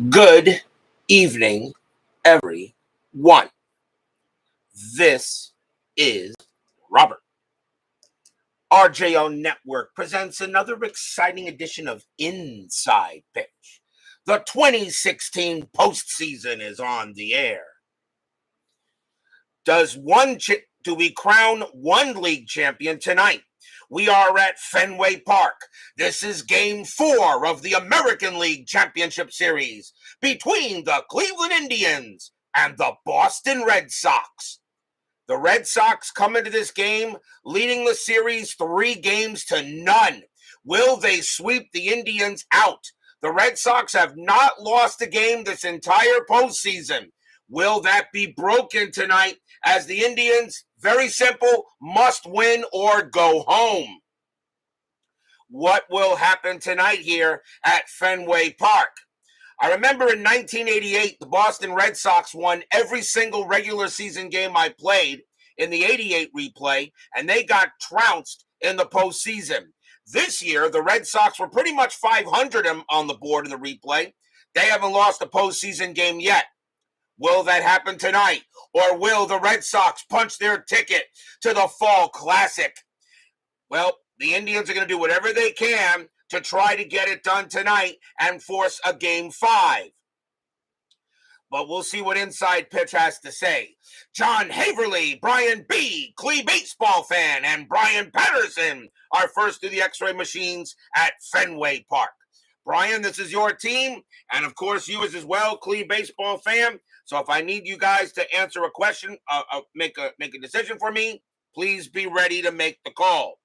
Good evening, everyone. This is Robert. RJO Network presents another exciting edition of Inside Pitch. The 2016 postseason is on the air. Do we crown one league champion tonight? We are at Fenway Park. This is Game 4 of the American League Championship Series between the Cleveland Indians and the Boston Red Sox. The Red Sox come into this game leading the series 3-0. Will they sweep the Indians out? The Red Sox have not lost a game this entire postseason. Will that be broken tonight as the Indians, very simple, must win or go home? What will happen tonight here at Fenway Park? I remember in 1988, the Boston Red Sox won every single regular season game I played in the 88 replay, and they got trounced in the postseason. This year, the Red Sox were pretty much 500 on the board in the replay. They haven't lost a postseason game yet. Will that happen tonight? Or will the Red Sox punch their ticket to the Fall Classic? Well, the Indians are going to do whatever they can to try to get it done tonight and force a Game 5. But we'll see what Inside Pitch has to say. John Haverly, Brian B., CLE Baseball fan, and Brian Patterson are first to the X-ray machines at Fenway Park. Brian, this is your team, and of course you as well, CLE Baseball fan. So if I need you guys to answer a question, make a decision for me, please be ready to make the call.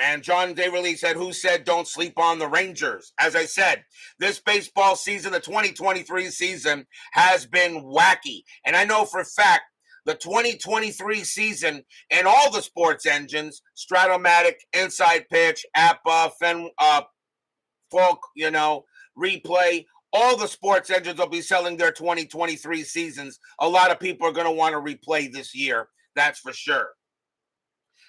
And John Daverly said, who said don't sleep on the Rangers? As I said, this baseball season, the 2023 season, has been wacky. And I know for a fact, the 2023 season in all the sports engines, Stratomatic, Inside Pitch, APA, Folk, Replay, all the sports engines will be selling their 2023 seasons. A lot of people are going to want to replay this year. That's for sure.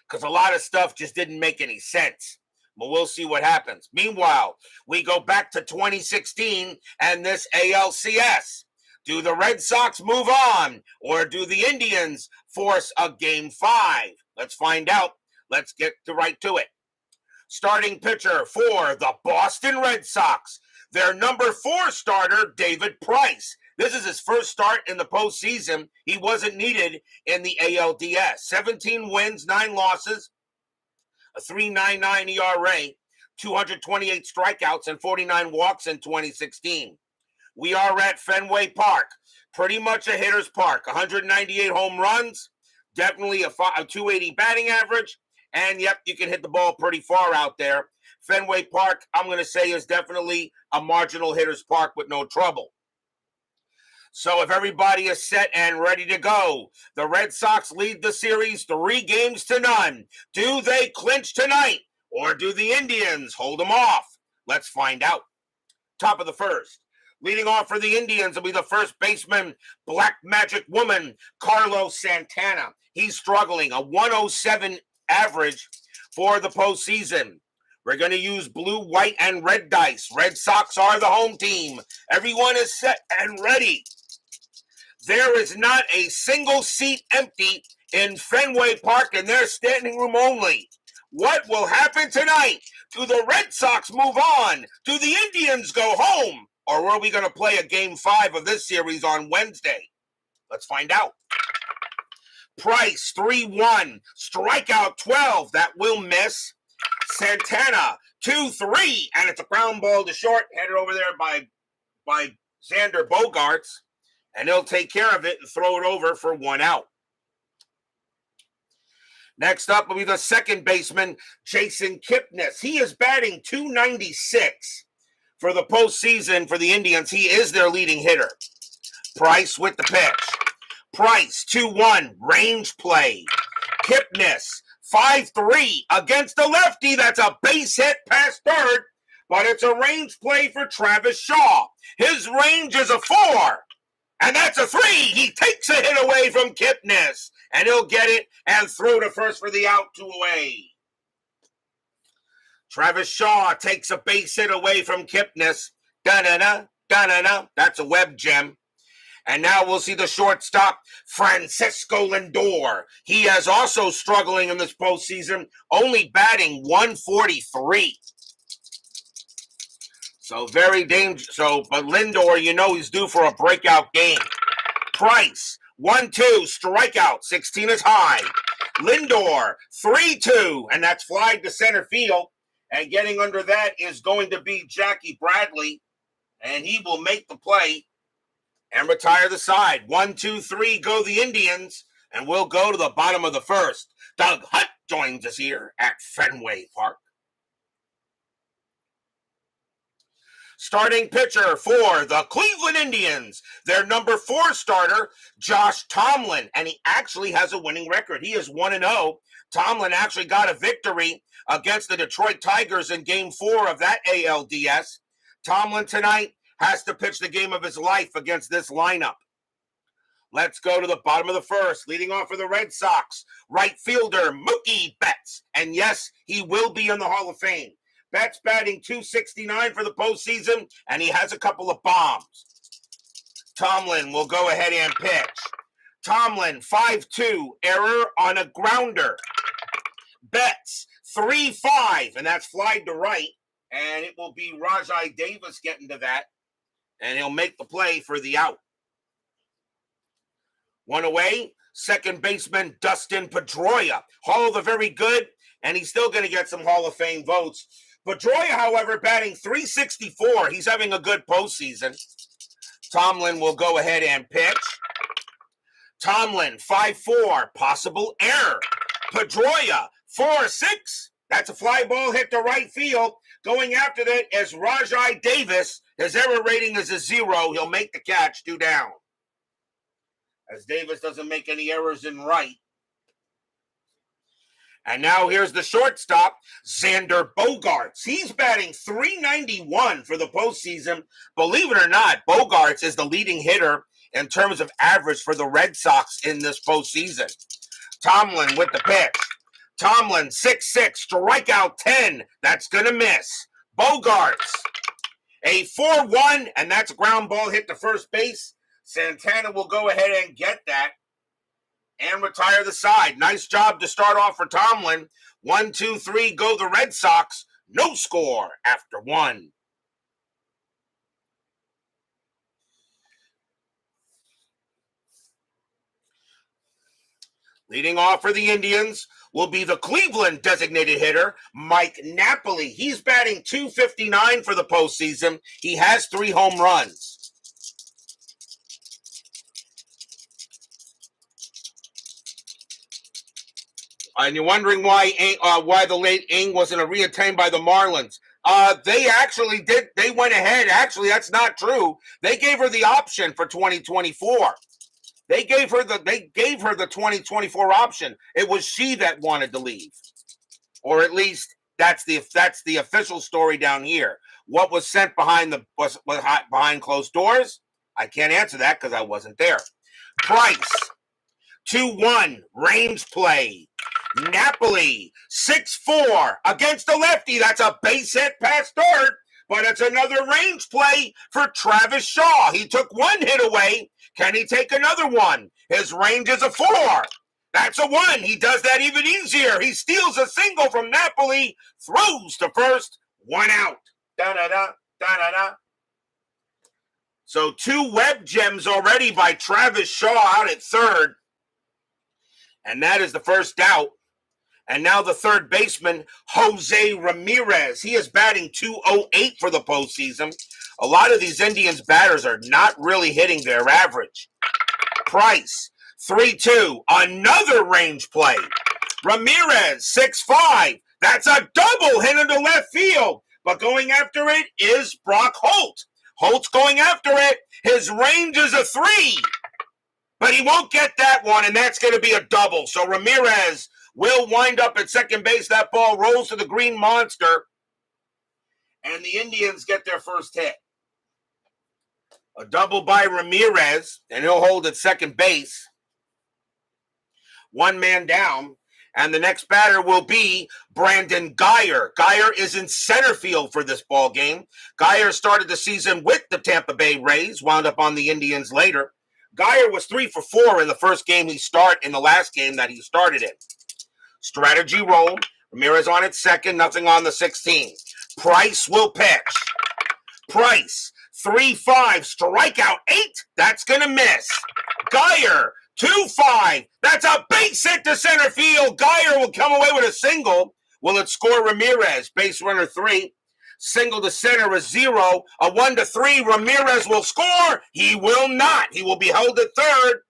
Because a lot of stuff just didn't make any sense. But we'll see what happens. Meanwhile, we go back to 2016 and this ALCS. Do the Red Sox move on, or do the Indians force a Game 5? Let's find out. Let's get right to it. Starting pitcher for the Boston Red Sox, their number 4 starter, David Price. This is his first start in the postseason. He wasn't needed in the ALDS. 17 wins, 9 losses, a 3.99 ERA, 228 strikeouts, and 49 walks in 2016. We are at Fenway Park, pretty much a hitter's park. 198 home runs, definitely a 280 batting average, and yep, you can hit the ball pretty far out there. Fenway Park, I'm going to say, is definitely a marginal hitter's park with no trouble. So if everybody is set and ready to go, the Red Sox lead the series 3-0. Do they clinch tonight, or do the Indians hold them off? Let's find out. Top of the first. Leading off for the Indians will be the first baseman, Black Magic Woman, Carlos Santana. He's struggling, a 107 average for the postseason. We're going to use blue, white, and red dice. Red Sox are the home team. Everyone is set and ready. There is not a single seat empty in Fenway Park, and they're standing room only. What will happen tonight? Do the Red Sox move on? Do the Indians go home? Or are we going to play a Game 5 of this series on Wednesday? Let's find out. Price, 3-1. Strikeout 12. That will miss. Santana, 2-3. And it's a ground ball to short, headed over there by Xander Bogaerts. And he'll take care of it and throw it over for 1 out. Next up will be the second baseman, Jason Kipnis. He is batting .296 for the postseason for the Indians. He is their leading hitter. Price with the pitch. Price, 2-1, range play. Kipnis, 5-3 against the lefty. That's a base hit past third, but it's a range play for Travis Shaw. His range is a 4. And that's a 3. He takes a hit away from Kipnis, and he'll get it and throw to first for the out, 2 away. Travis Shaw takes a base hit away from Kipnis. Da-na-na, da-na-na. That's a web gem. And now we'll see the shortstop, Francisco Lindor. He is also struggling in this postseason, only batting 143. So very dangerous. But Lindor, you know he's due for a breakout game. Price, 1-2, strikeout, 16 is high. Lindor, 3-2, and that's fly to center field. And getting under that is going to be Jackie Bradley, and he will make the play and retire the side. 1-2-3, go the Indians, and we'll go to the bottom of the first. Doug Hutt joins us here at Fenway Park. Starting pitcher for the Cleveland Indians, their number 4 starter, Josh Tomlin, and he actually has a winning record. He is 1-0. Tomlin actually got a victory against the Detroit Tigers in Game 4 of that ALDS. Tomlin tonight has to pitch the game of his life against this lineup. Let's go to the bottom of the first. Leading off for the Red Sox, right fielder Mookie Betts. And yes, he will be in the Hall of Fame. Betts batting .269 for the postseason, and he has a couple of bombs. Tomlin will go ahead and pitch. Tomlin, 5-2, error on a grounder. Betts, 3-5, and that's flied to right. And it will be Rajai Davis getting to that. And he'll make the play for the out. One away, second baseman Dustin Pedroia. Hall of the very good, and he's still going to get some Hall of Fame votes. Pedroia, however, batting .364. He's having a good postseason. Tomlin will go ahead and pitch. Tomlin, 5-4, possible error. Pedroia, 4-6. That's a fly ball hit to right field. Going after that is Rajai Davis. His error rating is a 0. He'll make the catch, 2 down. As Davis doesn't make any errors in right. And now here's the shortstop, Xander Bogaerts. He's batting .391 for the postseason. Believe it or not, Bogaerts is the leading hitter in terms of average for the Red Sox in this postseason. Tomlin with the pitch. Tomlin, 6-6, strikeout 10. That's going to miss. Bogaerts, a 4-1, and that's a ground ball hit to first base. Santana will go ahead and get that and retire the side. Nice job to start off for Tomlin. 1-2-3, go the Red Sox. No score after 1. Leading off for the Indians will be the Cleveland designated hitter, Mike Napoli. He's batting .259 for the postseason. He has 3 home runs. And you're wondering why the late Ing wasn't reattained by the Marlins. They actually did. They went ahead. Actually, that's not true. They gave her the option for 2024. They gave her the 2024 option. It was she that wanted to leave, or at least that's the official story down here. What was sent behind closed doors? I can't answer that because I wasn't there. Price, 2-1, range play. Napoli, 6-4 against the lefty. That's a base hit past third, but it's another range play for Travis Shaw. He took 1 hit away. Can he take another one? His range is a 4. That's a 1. He does that even easier. He steals a single from Napoli, throws to first, 1 out. Da-da-da, da-da-da. So 2 web gems already by Travis Shaw out at third. And that is the first out. And now the third baseman, Jose Ramirez. He is batting .208 for the postseason. A lot of these Indians batters are not really hitting their average. Price, 3-2, another range play. Ramirez, 6-5. That's a double hit into left field. But going after it is Brock Holt. Holt's going after it. His range is a 3. But he won't get that one, and that's going to be a double. So Ramirez will wind up at second base. That ball rolls to the Green Monster, and the Indians get their first hit. A double by Ramirez, and he'll hold at second base. 1 man down, And the next batter will be Brandon Guyer. Guyer is in center field for this ball game. Guyer started the season with the Tampa Bay Rays, wound up on the Indians later. Guyer was 3 for 4 in the first game in the last game that he started in. Strategy roll. Ramirez on at second, nothing on the 16. Price will pitch. Price, 3-5, strikeout 8. That's going to miss. Guyer, 2-5. That's a base hit to center field. Guyer will come away with a single. Will it score Ramirez? Base runner 3. Single to center is 0. A 1-3. Ramirez will score. He will not. He will be held at third,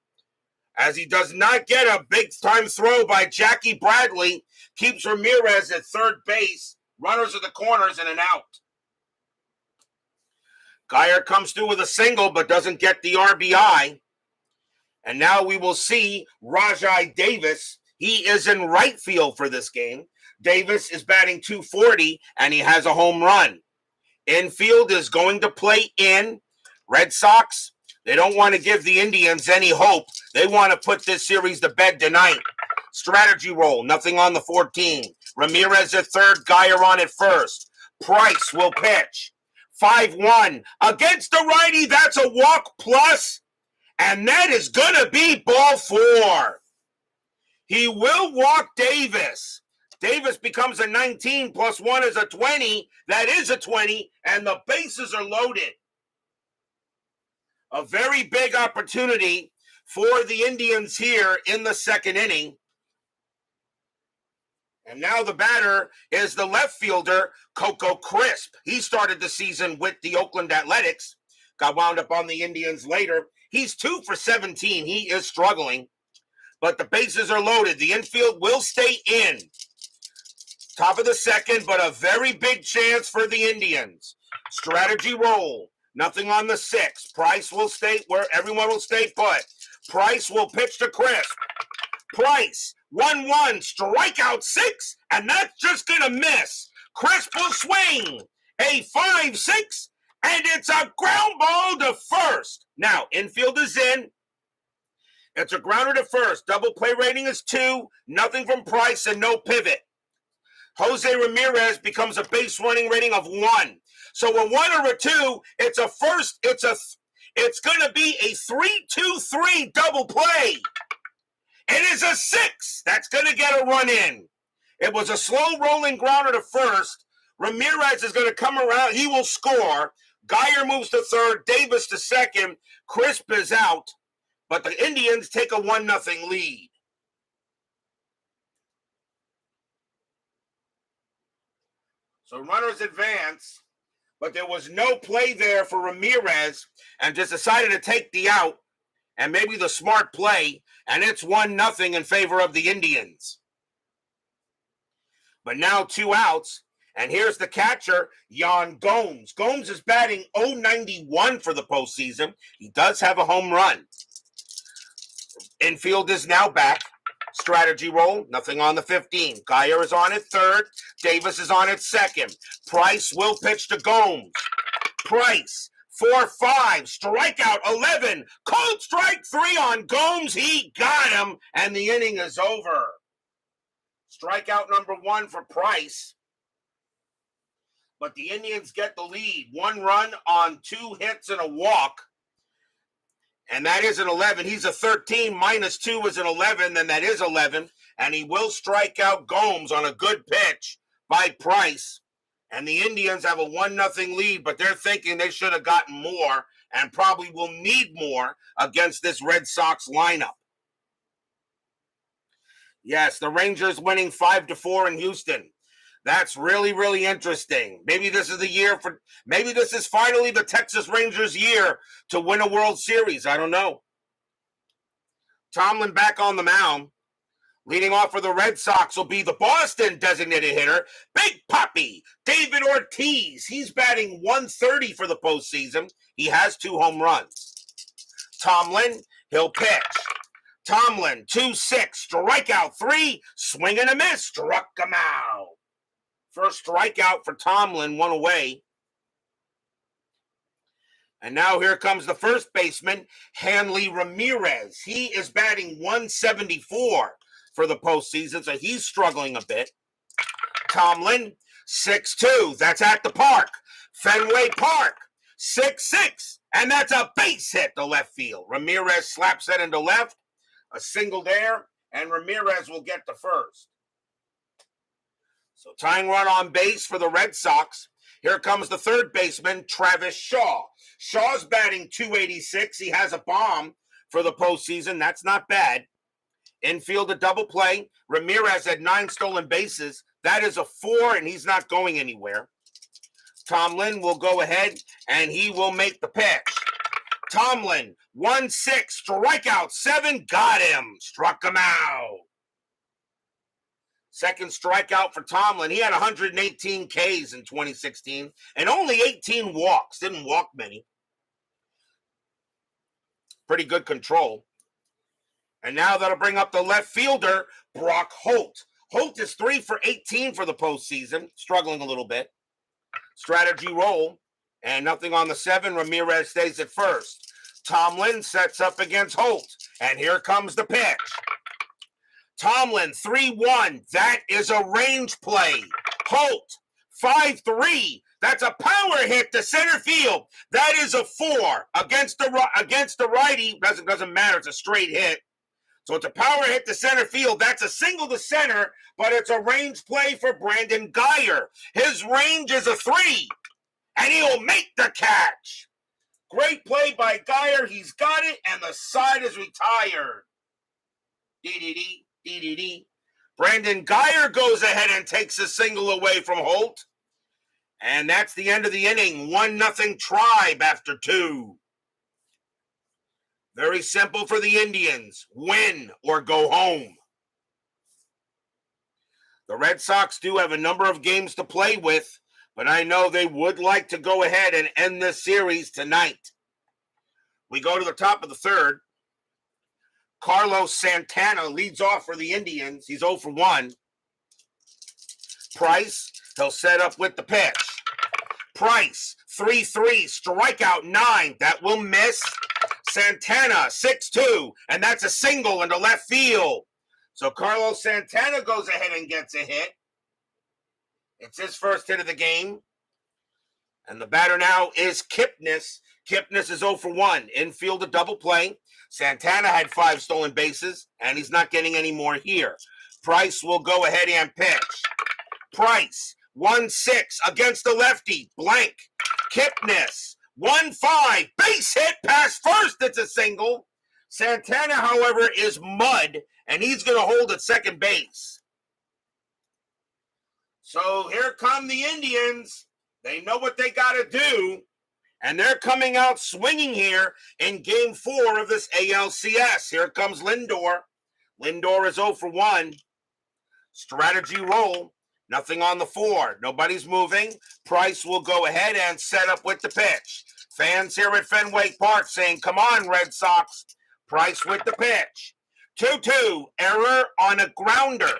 as he does not get a big-time throw by Jackie Bradley. Keeps Ramirez at third base. Runners at the corners and an out. Guyer comes through with a single but doesn't get the RBI. And now we will see Rajai Davis. He is in right field for this game. Davis is batting .240, and he has a home run. Infield is going to play in. Red Sox, they don't want to give the Indians any hope. They want to put this series to bed tonight. Strategy roll, nothing on the 14. Ramirez at third, Guyer on at first. Price will pitch. 5-1 against the righty. That's a walk plus, and that is going to be ball 4. He will walk Davis. Davis becomes a 19 plus 1 is a 20. That is a 20, and the bases are loaded. A very big opportunity for the Indians here in the second inning. And now the batter is the left fielder, Coco Crisp. He started the season with the Oakland Athletics, got wound up on the Indians later. He's 2 for 17. He is struggling, but the bases are loaded. The infield will stay in. Top of the second, but a very big chance for the Indians. Strategy roll. Nothing on the 6. Price will stay where everyone will stay put. Price will pitch to Crisp. Price, 1-1, strikeout 6, and that's just going to miss. Crisp will swing. A 5-6, and it's a ground ball to first. Now, infield is in. It's a grounder to first. Double play rating is 2. Nothing from Price and no pivot. Jose Ramirez becomes a base running rating of 1. So a 1 or a 2, it's a first. It's going to be a 3-2-3 double play. It is a 6. That's going to get a run in. It was a slow rolling grounder to first. Ramirez is going to come around. He will score. Guyer moves to third. Davis to second. Crisp is out. But the Indians take a 1-0 lead. So runners advance, but there was no play there for Ramirez, and just decided to take the out, and maybe the smart play, and it's 1-0 in favor of the Indians. But now 2 outs, and here's the catcher, Yan Gomes. Gomes is batting .091 for the postseason. He does have a home run. Infield is now back. Strategy roll, nothing on the 15. Guyer is on at third. Davis is on at second. Price will pitch to Gomes. Price, 4-5, strikeout 11. Cold strike 3 on Gomes. He got him, and the inning is over. Strikeout number 1 for Price. But the Indians get the lead. 1 run on 2 hits and a walk. And that is an 11. He's a 13. Minus 2 is an 11. Then that is 11. And he will strike out Gomes on a good pitch by Price. And the Indians have a 1-0 lead, but they're thinking they should have gotten more and probably will need more against this Red Sox lineup. Yes, the Rangers winning 5-4 in Houston. That's really, really interesting. Maybe this is finally the Texas Rangers' year to win a World Series. I don't know. Tomlin back on the mound. Leading off for the Red Sox will be the Boston designated hitter, Big Papi, David Ortiz. He's batting .130 for the postseason. He has 2 home runs. Tomlin, he'll pitch. Tomlin, 2-6, strikeout 3, swing and a miss, struck him out. First strikeout for Tomlin, 1 away. And now here comes the first baseman, Hanley Ramirez. He is batting .174. for the postseason, so he's struggling a bit. Tomlin, 6-2. That's at the park. Fenway Park, 6-6. And that's a base hit to left field. Ramirez slaps that into left. A single there, and Ramirez will get the first. So tying run on base for the Red Sox. Here comes the third baseman, Travis Shaw. Shaw's batting .286. He has a bomb for the postseason. That's not bad. Infield a double play. Ramirez had 9 stolen bases. That is a 4, and he's not going anywhere. Tomlin will go ahead, and he will make the pitch. Tomlin, 1-6, strikeout 7, got him. Struck him out. Second strikeout for Tomlin. He had 118 Ks in 2016 and only 18 walks. Didn't walk many. Pretty good control. And now that'll bring up the left fielder, Brock Holt. Holt is 3 for 18 for the postseason, struggling a little bit. Strategy roll, and nothing on the 7. Ramirez stays at first. Tomlin sets up against Holt, and here comes the pitch. Tomlin, 3-1. That is a range play. Holt, 5-3. That's a power hit to center field. That is a 4 against the righty. Doesn't matter. It's a straight hit. So it's a power hit to center field. That's a single to center, but it's a range play for Brandon Guyer. His range is a 3, and he'll make the catch. Great play by Guyer. He's got it, and the side is retired. D-D-D. Brandon Guyer goes ahead and takes a single away from Holt. And that's the end of the inning. 1-0 Tribe after 2. Very simple for the Indians. Win or go home. The Red Sox do have a number of games to play with, but I know they would like to go ahead and end this series tonight. We go to the top of the third. Carlos Santana leads off for the Indians. He's 0 for 1. Price, he'll set up with the pitch. Price, 3-3, strikeout 9. That will miss. Santana, 6-2, and that's a single into left field. So Carlos Santana goes ahead and gets a hit. It's his first hit of the game. And the batter now is Kipnis. Kipnis is 0 for 1. Infield a double play. Santana had 5 stolen bases, and he's not getting any more here. Price will go ahead and pitch. Price, 1-6 against the lefty. Blank. Kipnis, 1-5. Base hit past first. It's a single. Santana, however, is mud, and he's going to hold at second base. So here come the Indians. They know what they got to do, and they're coming out swinging here in Game 4 of this ALCS. Here comes Lindor. Lindor is 0 for 1. Strategy roll. Nothing on the 4. Nobody's moving. Price will go ahead and set up with the pitch. Fans here at Fenway Park saying, come on, Red Sox. Price with the pitch. 2-2. Error on a grounder.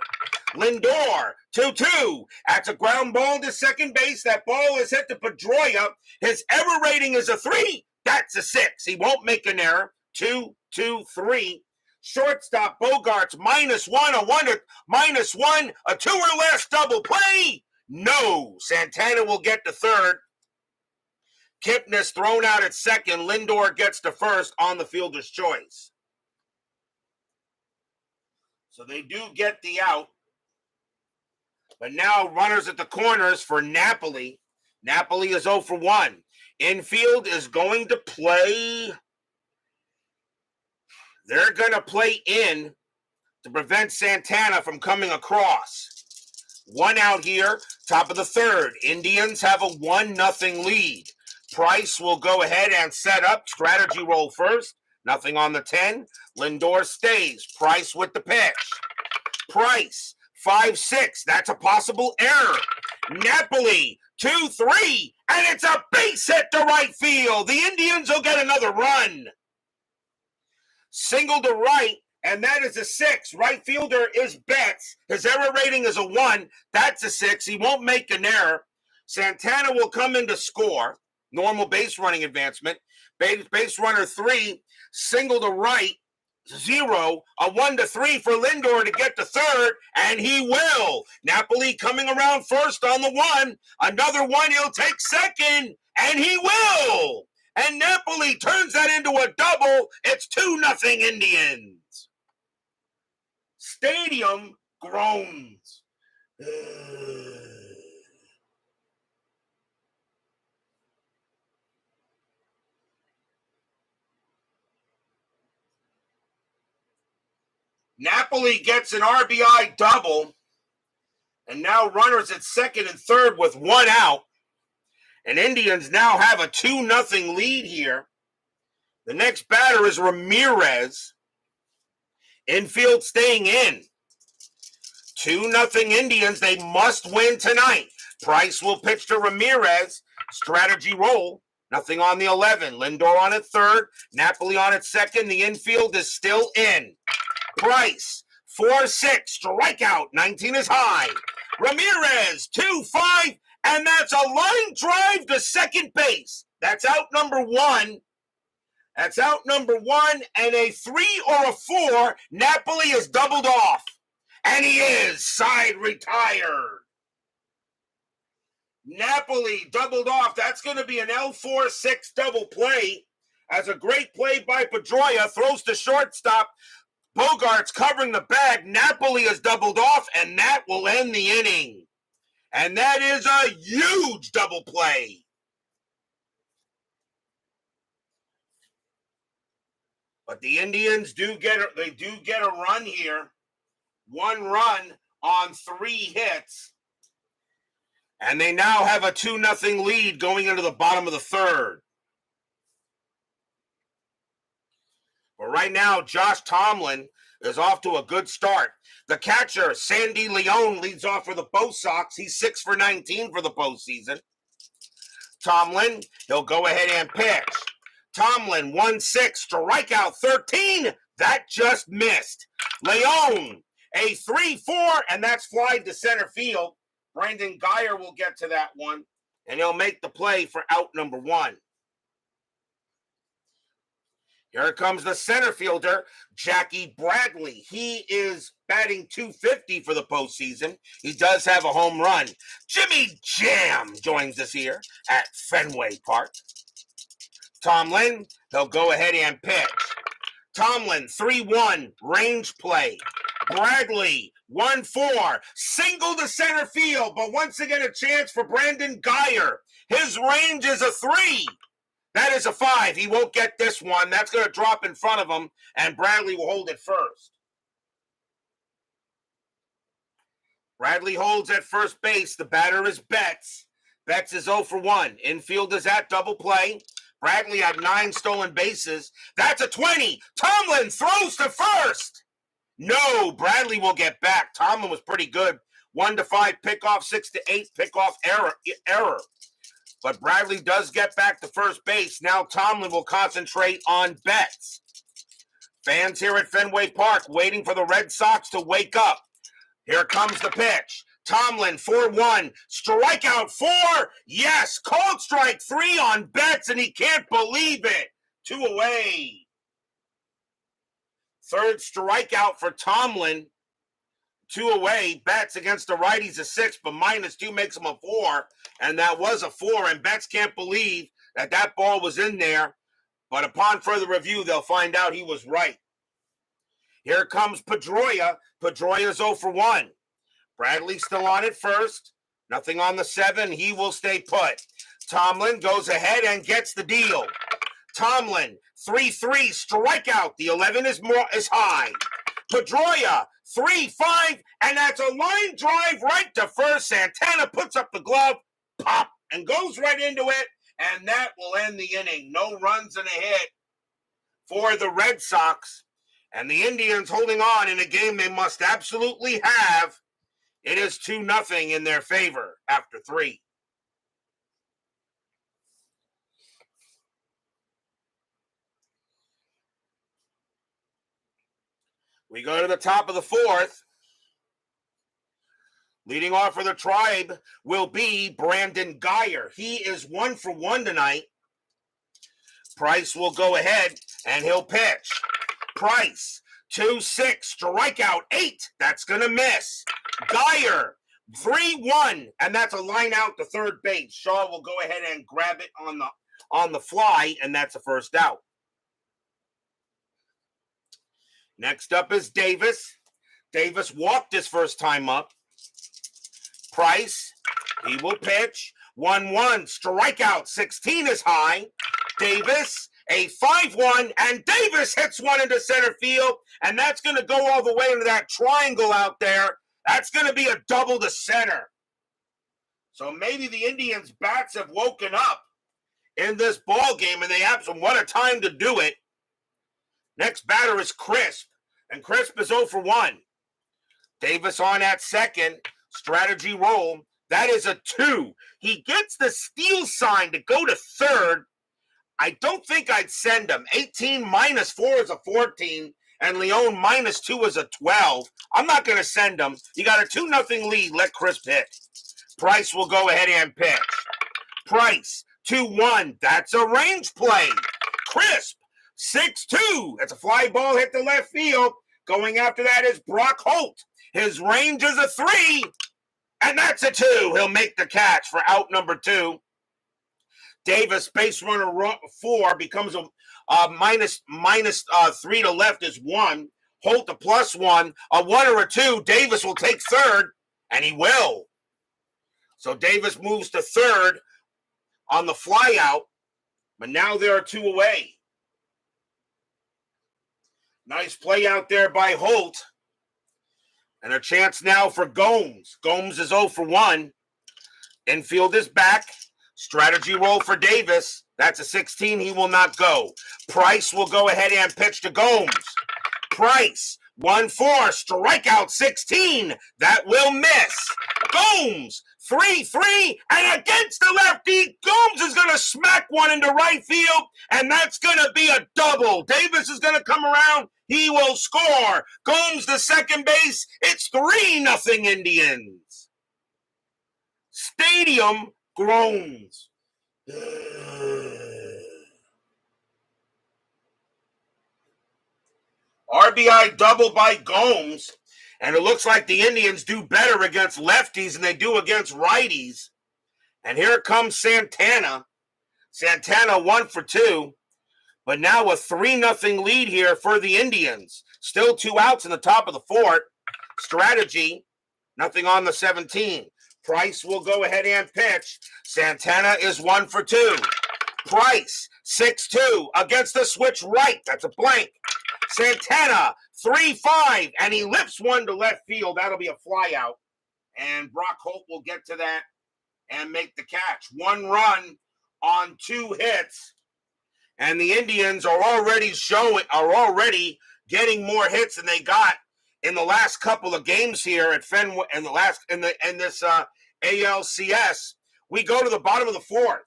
Lindor, 2-2. That's a ground ball to second base. That ball is hit to Pedroia. His error rating is a 3. That's a 6. He won't make an error. 2-2-3. Shortstop Bogarts, -1, a 2 or less double play. No. Santana will get to third. Kipnis thrown out at second. Lindor gets to first on the fielder's choice. So they do get the out. But now runners at the corners for Napoli. Napoli is 0 for 1. Infield is going to play. They're going to play in to prevent Santana from coming across. 1 out here, top of the third. Indians have a 1-0 lead. Price will go ahead and set up. Strategy roll first. Nothing on the 10. Lindor stays. Price with the pitch. Price, 5-6. That's a possible error. Napoli, 2-3. And it's a base hit to right field. The Indians will get another run. Single to right, and that is a 6. Right fielder is Betts. His error rating is a 1. That's a 6. He won't make an error. Santana will come in to score. Normal base running advancement. Base runner 3. Single to right. 0, a 1-3 for Lindor to get to third, and he will. Napoli coming around first on the 1. Another 1, he'll take second, and he will. And Napoli turns that into a double. It's 2-0 Indians. Stadium groans. Napoli gets an RBI double, and now runners at second and third with 1 out. And Indians now have a 2-0 lead here. The next batter is Ramirez. Infield staying in. 2-0 Indians. They must win tonight. Price will pitch to Ramirez. Strategy roll. Nothing on the 11. Lindor on at third. Napoli on at second. The infield is still in. Price, 4-6, strikeout, 19 is high. Ramirez, 2-5, and that's a line drive to second base. That's out number 1. That's out number 1, and a 3 or a 4, Napoli is doubled off. And he is side retired. Napoli doubled off. That's going to be an L4-6 double play. As a great play by Pedroia, throws to shortstop. Bogart's covering the bag. Napoli is doubled off, and that will end the inning. And that is a huge double play. But the Indians do get a run here. 1 run on 3 hits. And they now have a 2-0 lead going into the bottom of the third. But right now, Josh Tomlin is off to a good start. The catcher, Sandy Leone, leads off for the Bo Sox. He's 6 for 19 for the postseason. Tomlin, he'll go ahead and pitch. Tomlin, 1-6, strikeout 13. That just missed. Leone, a 3-4, and that's flied to center field. Brandon Geyer will get to that one, and he'll make the play for out number 1. Here comes the center fielder, Jackie Bradley. He is batting .250 for the postseason. He does have a home run. Jimmy Jam joins us here at Fenway Park. Tomlin, he'll go ahead and pitch. Tomlin, 3-1, range play. Bradley, 1-4, single to center field, but once again a chance for Brandon Geyer. His range is a 3. That is a 5. He won't get this one. That's going to drop in front of him, and Bradley will hold it first. Bradley holds at first base. The batter is Betts. Betts is 0 for 1. Infield is at double play. Bradley had 9 stolen bases. That's a 20. Tomlin throws to first. No, Bradley will get back. Tomlin was pretty good. 1-5 pickoff, 6-8 pickoff error. But Bradley does get back to first base. Now Tomlin will concentrate on Betts. Fans here at Fenway Park waiting for the Red Sox to wake up. Here comes the pitch. Tomlin, 4-1. Strikeout 4. Yes, called strike 3 on Betts, and he can't believe it. 2 away. Third strikeout for Tomlin. 2 away. Betts against the righties a 6, but -2 makes him a 4. And that was a 4, and Betts can't believe that ball was in there. But upon further review, they'll find out he was right. Here comes Pedroia. Pedroia's 0 for 1. Bradley still on at first. Nothing on the 7. He will stay put. Tomlin goes ahead and gets the deal. Tomlin, 3-3, strikeout. The 11 is high. Pedroia, 3-5, and that's a line drive right to first. Santana puts up the glove, pop, and goes right into it, and that will end the inning. No runs and a hit for the Red Sox, and the Indians holding on in a game they must absolutely have. It is 2-0 in their favor after 3. We go to the top of the 4th. Leading off for the Tribe will be Brandon Geyer. He is 1 for 1 tonight. Price will go ahead, and he'll pitch. Price, 2-6, strikeout, 8. That's going to miss. Geyer, 3-1, and that's a line out to third base. Shaw will go ahead and grab it on the fly, and that's a first out. Next up is Davis. Davis walked his first time up. Price, he will pitch. 1-1, strikeout, 16 is high. Davis, a 5-1, and Davis hits one into center field, and that's going to go all the way into that triangle out there. That's going to be a double to center. So maybe the Indians' bats have woken up in this ball game, and they have some what a time to do it. Next batter is Crisp, and Crisp is 0 for 1. Davis on at second, strategy roll. That is a 2. He gets the steal sign to go to third. I don't think I'd send him. 18 minus 4 is a 14, and Leon minus 2 is a 12. I'm not going to send him. You got a 2-0 lead. Let Crisp hit. Price will go ahead and pitch. Price, 2-1. That's a range play. Crisp, 6-2. That's a fly ball hit to left field. Going after that is Brock Holt. His range is a 3, and that's a 2. He'll make the catch for out number 2. Davis, base runner 4, becomes a minus 3 to left is 1. Holt a +1. A 1 or a 2. Davis will take third, and he will. So Davis moves to third on the fly out, but now there are 2 away. Nice play out there by Holt. And a chance now for Gomes. Gomes is 0 for 1. Infield is back. Strategy roll for Davis. That's a 16. He will not go. Price will go ahead and pitch to Gomes. Price, 1-4, strikeout 16. That will miss. Gomes, 3-3, and against the lefty, Gomes is going to smack one into right field, and that's going to be a double. Davis is going to come around. He will score. Gomes to second base. It's 3-0 Indians. Stadium groans. RBI double by Gomes, and it looks like the Indians do better against lefties than they do against righties. And here comes Santana. Santana 1 for 2, but now a 3-0 lead here for the Indians. Still 2 outs in the top of the 4th. Strategy, nothing on the 17. Price will go ahead and pitch. Santana is 1 for 2. Price, 6-2 against the switch right. That's a blank. Santana, 3-5, and he lifts one to left field. That'll be a fly out. And Brock Holt will get to that and make the catch. 1 run on 2 hits. And the Indians are already getting more hits than they got in the last couple of games here at Fenway in this ALCS. We go to the bottom of the 4th.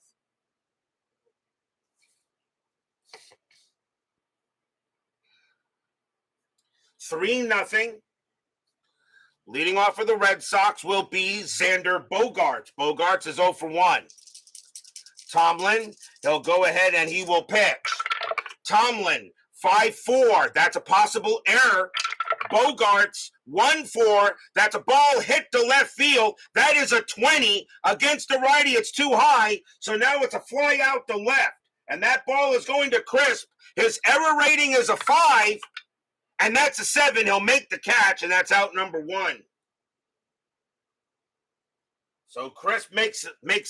3-0. Leading off for the Red Sox will be Xander Bogaerts. Bogaerts is 0 for 1. Tomlin, he'll go ahead and he will pitch. Tomlin, 5-4. That's a possible error. Bogaerts, 1-4. That's a ball hit to left field. That is a 20. Against the righty, it's too high. So now it's a fly out to left. And that ball is going to Crisp. His error rating is a 5. And that's a 7. He'll make the catch, and that's out number 1. So Crisp makes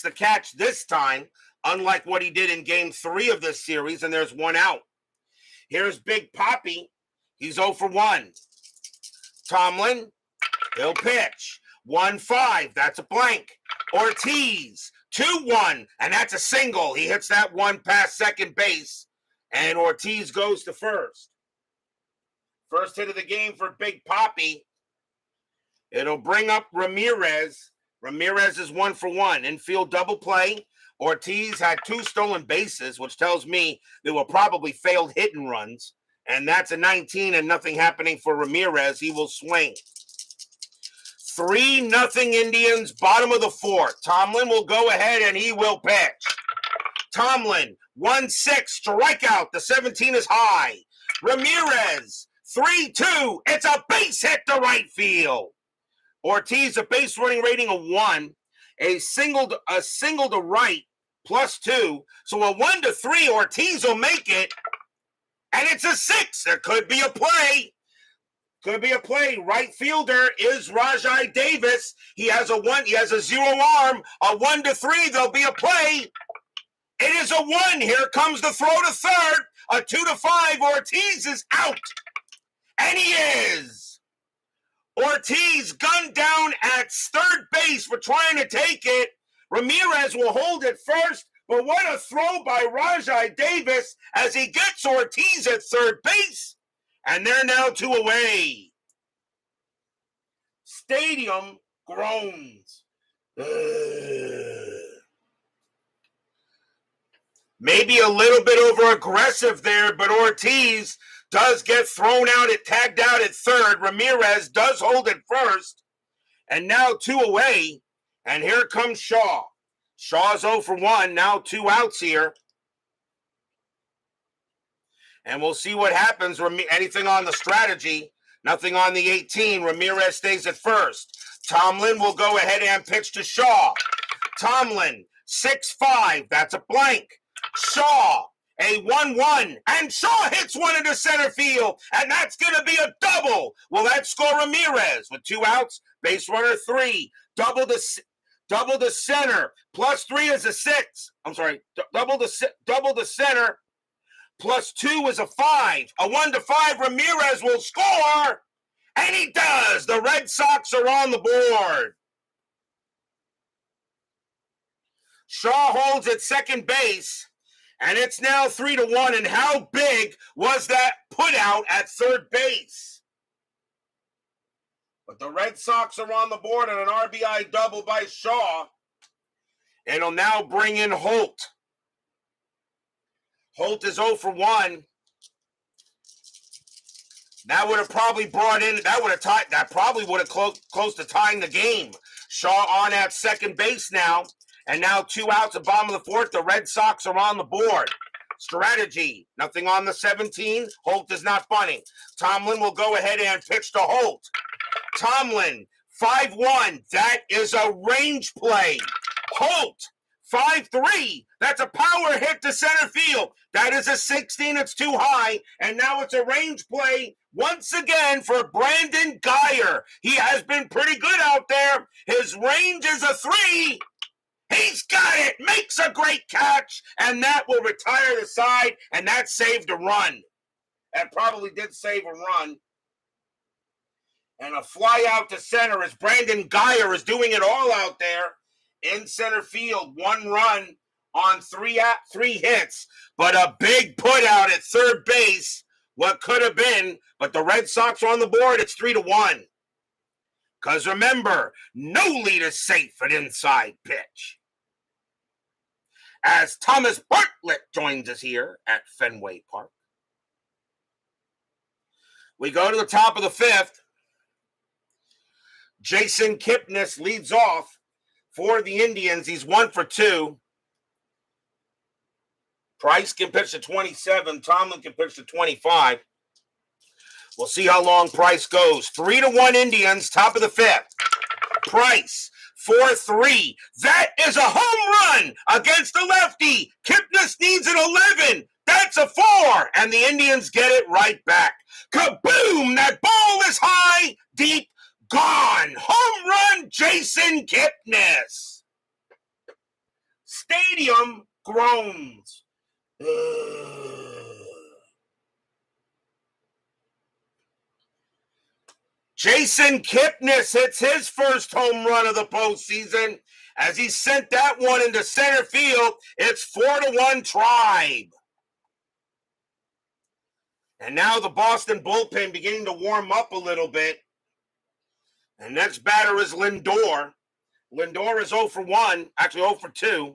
the catch this time, unlike what he did in Game 3 of this series, and there's 1 out. Here's Big Papi. He's 0 for 1. Tomlin, he'll pitch. 1-5. That's a blank. Ortiz, 2-1, and that's a single. He hits that one past second base, and Ortiz goes to first. First hit of the game for Big Papi. It'll bring up Ramirez. Ramirez is 1 for 1. Infield double play. Ortiz had 2 stolen bases, which tells me they were probably failed hit and runs. And that's a 19 and nothing happening for Ramirez. He will swing. 3-0 Indians, bottom of the 4th. Tomlin will go ahead and he will pitch. Tomlin, 1-6, strikeout. The 17 is high. Ramirez, 3-2. It's a base hit to right field. Ortiz, a base running rating of 1. A single to right, +2. So a 1-3, Ortiz will make it. And it's a 6. There could be a play. Could be a play. Right fielder is Rajai Davis. He has a 0 arm. A 1-3, there'll be a play. It is a 1. Here comes the throw to third. A 2-5. Ortiz is out. And he is. Ortiz gunned down at third base for trying to take it. Ramirez will hold it first. But what a throw by Rajai Davis as he gets Ortiz at third base. And they're now 2 away. Stadium groans. Maybe a little bit over aggressive there, but Ortiz does get tagged out at third. Ramirez does hold it first. And now 2 away. And here comes Shaw. Shaw's 0 for 1. Now 2 outs here. And we'll see what happens. Anything on the strategy. Nothing on the 18. Ramirez stays at first. Tomlin will go ahead and pitch to Shaw. Tomlin, 6-5. That's a blank. Shaw, a 1-1. And Shaw hits one into center field. And that's going to be a double. Will that score Ramirez? With 2 outs, base runner 3. Double to center. +3 is a 6. I'm sorry. Double to center. +2 is a 5. A 1-5, Ramirez will score. And he does. The Red Sox are on the board. Shaw holds at second base. And it's now 3-1. And how big was that put out at third base? But the Red Sox are on the board and an RBI double by Shaw. It'll now bring in Holt. Holt is 0 for 1. That would have probably probably would have close to tying the game. Shaw on at second base now. And now 2 outs at bottom of the 4th. The Red Sox are on the board. Strategy. Nothing on the 17. Holt is not bunting. Tomlin will go ahead and pitch to Holt. Tomlin, 5-1. That is a range play. Holt, 5-3. That's a power hit to center field. That is a 16. It's too high. And now it's a range play once again for Brandon Geyer. He has been pretty good out there. His range is a 3. He's got it. Makes a great catch. And that will retire the side. And that saved a run. That probably did save a run. And a fly out to center as Brandon Geyer is doing it all out there in center field. 1 run on 3 hits. But a big put out at third base. What could have been. But the Red Sox are on the board. It's 3-1. Because remember, no lead is safe at inside pitch. As Thomas Bartlett joins us here at Fenway Park. We go to the top of the 5th. Jason Kipnis leads off for the Indians. He's 1 for 2. Price can pitch to 27. Tomlin can pitch to 25. We'll see how long Price goes. 3-1 Indians, top of the 5th. Price, 4-3. That is a home run against the lefty. Kipnis needs an 11. That's a 4. And the Indians get it right back. Kaboom! That ball is high, deep, gone. Home run, Jason Kipnis. Stadium groans. Jason Kipnis hits his first home run of the postseason as he sent that one into center field. It's 4-1 Tribe. And now the Boston bullpen beginning to warm up a little bit. And next batter is Lindor. Lindor is 0 for 1, actually 0 for 2.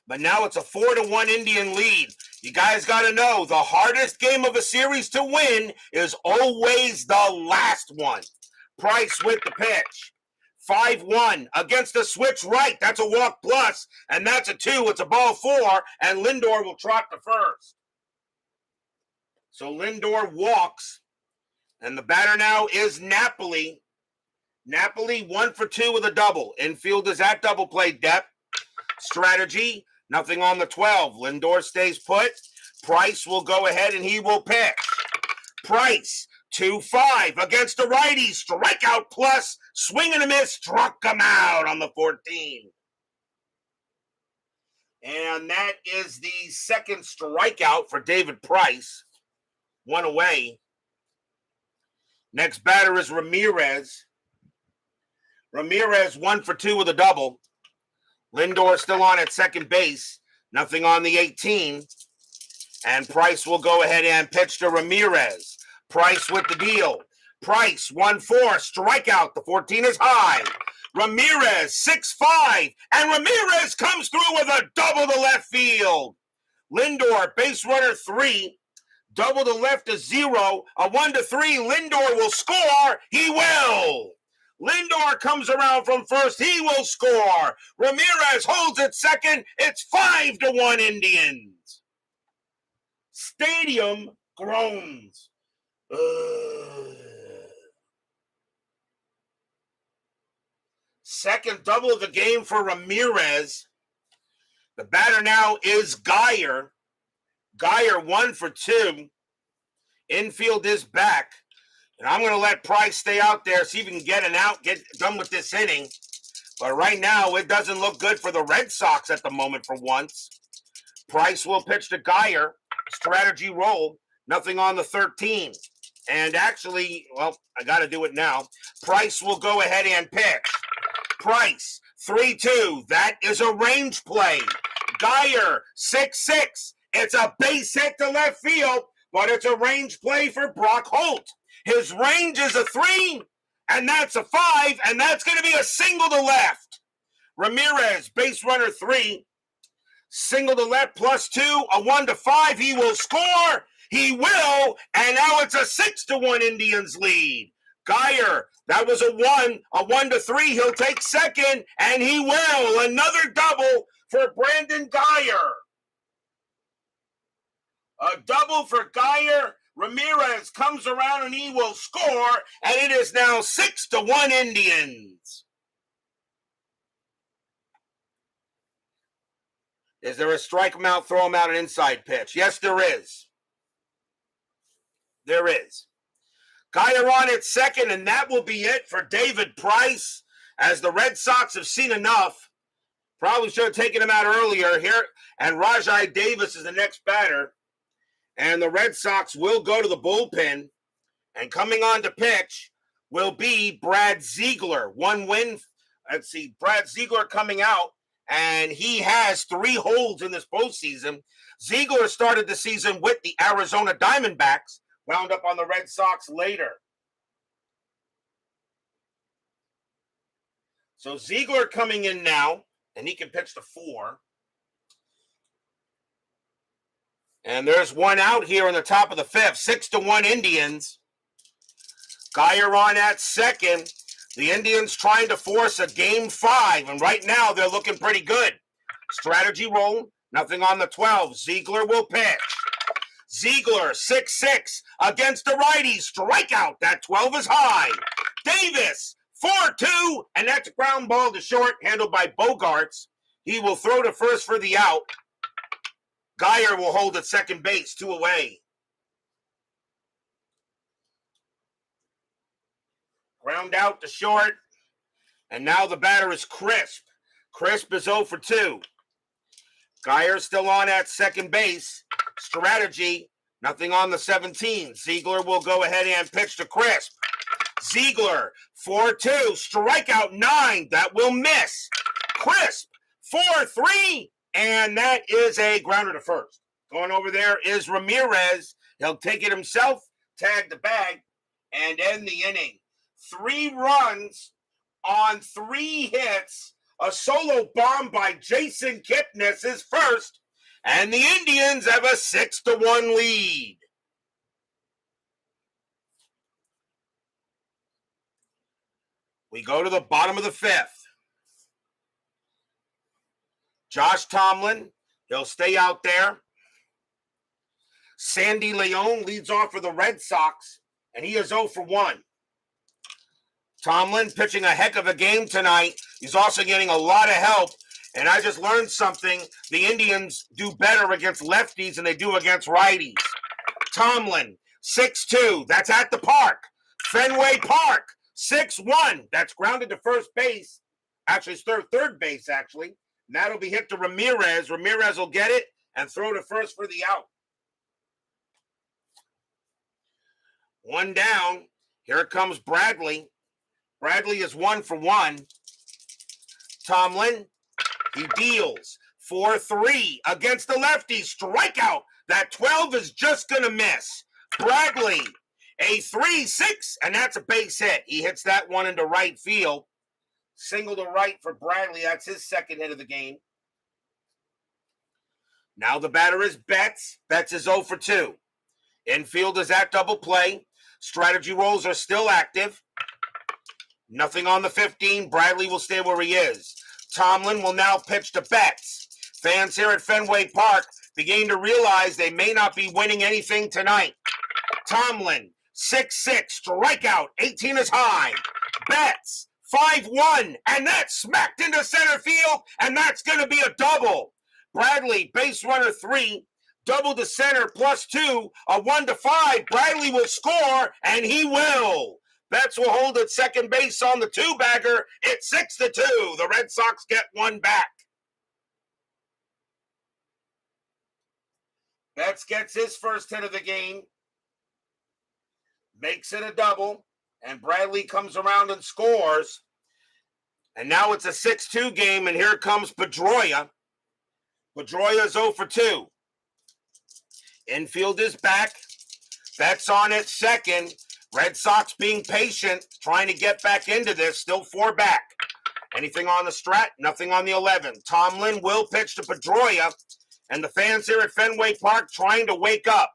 But now it's a 4-1 Indian lead. You guys got to know, the hardest game of a series to win is always the last one. Price with the pitch. 5-1 against the switch right. That's a walk plus, and that's a 2. It's a ball 4, and Lindor will trot to first. So Lindor walks, and the batter now is Napoli. Napoli 1 for 2 with a double. Infield is at double play depth. Strategy, nothing on the 12. Lindor stays put. Price will go ahead and he will pitch. Price, 2-5 against the righty. Strikeout plus, swing and a miss, struck him out on the 14. And that is the second strikeout for David Price. One away. Next batter is Ramirez. Ramirez 1 for 2 with a double. Lindor still on at second base. Nothing on the 18. And Price will go ahead and pitch to Ramirez. Price with the deal. Price 1-4. Strikeout. The 14 is high. Ramirez 6-5. And Ramirez comes through with a double to left field. Lindor, base runner 3. Double to left to 0. A 1-3. Lindor will score. He will. Lindor comes around from first. He will score. Ramirez holds it second. It's 5-1 Indians. Stadium groans. Second double of the game for Ramirez. The batter now is Geyer. Geyer 1 for 2. Infield is back. And I'm going to let Price stay out there, see if he can get an out, get done with this inning. But right now, it doesn't look good for the Red Sox at the moment for once. Price will pitch to Geyer. Strategy roll. Nothing on the 13. And actually, well, I got to do it now. Price will go ahead and pitch. Price, 3-2. That is a range play. Geyer, 6-6. It's a base hit to left field, but it's a range play for Brock Holt. His range is a 3, and that's a 5, and that's going to be a single to left. Ramirez, base runner 3, single to left plus 2, a 1-5. He will score. He will, and now it's a 6-1 Indians lead. Geyer, that was a 1-3. He'll take second, and he will. Another double for Brandon Geyer. A double for Geyer. Ramirez comes around and he will score, and it is now 6-1 Indians. Is there a strike him out, throw him out, an inside pitch? Yes, there is. There is. Geyer on at second, and that will be it for David Price, as the Red Sox have seen enough. Probably should have taken him out earlier here, and Rajai Davis is the next batter. And the Red Sox will go to the bullpen. And coming on to pitch will be Brad Ziegler. 1 win. Let's see. Brad Ziegler coming out. And he has 3 holds in this postseason. Ziegler started the season with the Arizona Diamondbacks. Wound up on the Red Sox later. So Ziegler coming in now. And he can pitch to 4. And there's one out here in the top of the 5th. 6-1 Indians. Geyer on at second. The Indians trying to force a game 5. And right now they're looking pretty good. Strategy roll. Nothing on the 12. Ziegler will pitch. Ziegler 6-6 against the righty. Strikeout. That 12 is high. Davis 4-2. And that's a ground ball to short, handled by Bogarts. He will throw to first for the out. Geyer will hold at second base, 2 away. Ground out to short. And now the batter is Crisp. Crisp is 0 for 2. Geyer still on at second base. Strategy, nothing on the 17. Ziegler will go ahead and pitch to Crisp. Ziegler, 4-2. Strikeout 9. That will miss. Crisp, 4-3. And that is a grounder to first. Going over there is Ramirez. He'll take it himself, tag the bag, and end the inning. 3 runs on 3 hits. A solo bomb by Jason Kipnis is first. And the Indians have a 6-1 lead. We go to the bottom of the 5th. Josh Tomlin, he'll stay out there. Sandy Leon leads off for the Red Sox, and he is 0 for 1. Tomlin pitching a heck of a game tonight. He's also getting a lot of help. And I just learned something. The Indians do better against lefties than they do against righties. Tomlin, 6-2. That's at the park. Fenway Park, 6-1. That's grounded to first base. Actually, it's third base, actually. And that'll be hit to Ramirez. Ramirez will get it and throw to first for the out. One down. Here comes Bradley. Bradley is 1 for 1. Tomlin, he deals 4-3 against the lefty. Strikeout. That 12 is just going to miss. Bradley, a 3-6, and that's a base hit. He hits that one into right field. Single to right for Bradley. That's his second hit of the game. Now the batter is Betts. Betts is 0 for 2. Infield is at double play. Strategy rolls are still active. Nothing on the 15. Bradley will stay where he is. Tomlin will now pitch to Betts. Fans here at Fenway Park beginning to realize they may not be winning anything tonight. Tomlin, 6-6, strikeout, 18 is high. Betts, 5-1, and that's smacked into center field, and that's going to be a double. Bradley, base runner 3, double to center, +2, a 1-5. Bradley will score, and he will. Betts will hold at second base on the 2-bagger. It's 6-2. The Red Sox get one back. Betts gets his first hit of the game. Makes it a double. And Bradley comes around and scores. And now it's a 6-2 game, and here comes Pedroia. Pedroia is 0 for 2. Infield is back. Betts on at second. Red Sox being patient, trying to get back into this, still 4 back. Anything on the strat? Nothing on the 11. Tomlin will pitch to Pedroia, and the fans here at Fenway Park trying to wake up.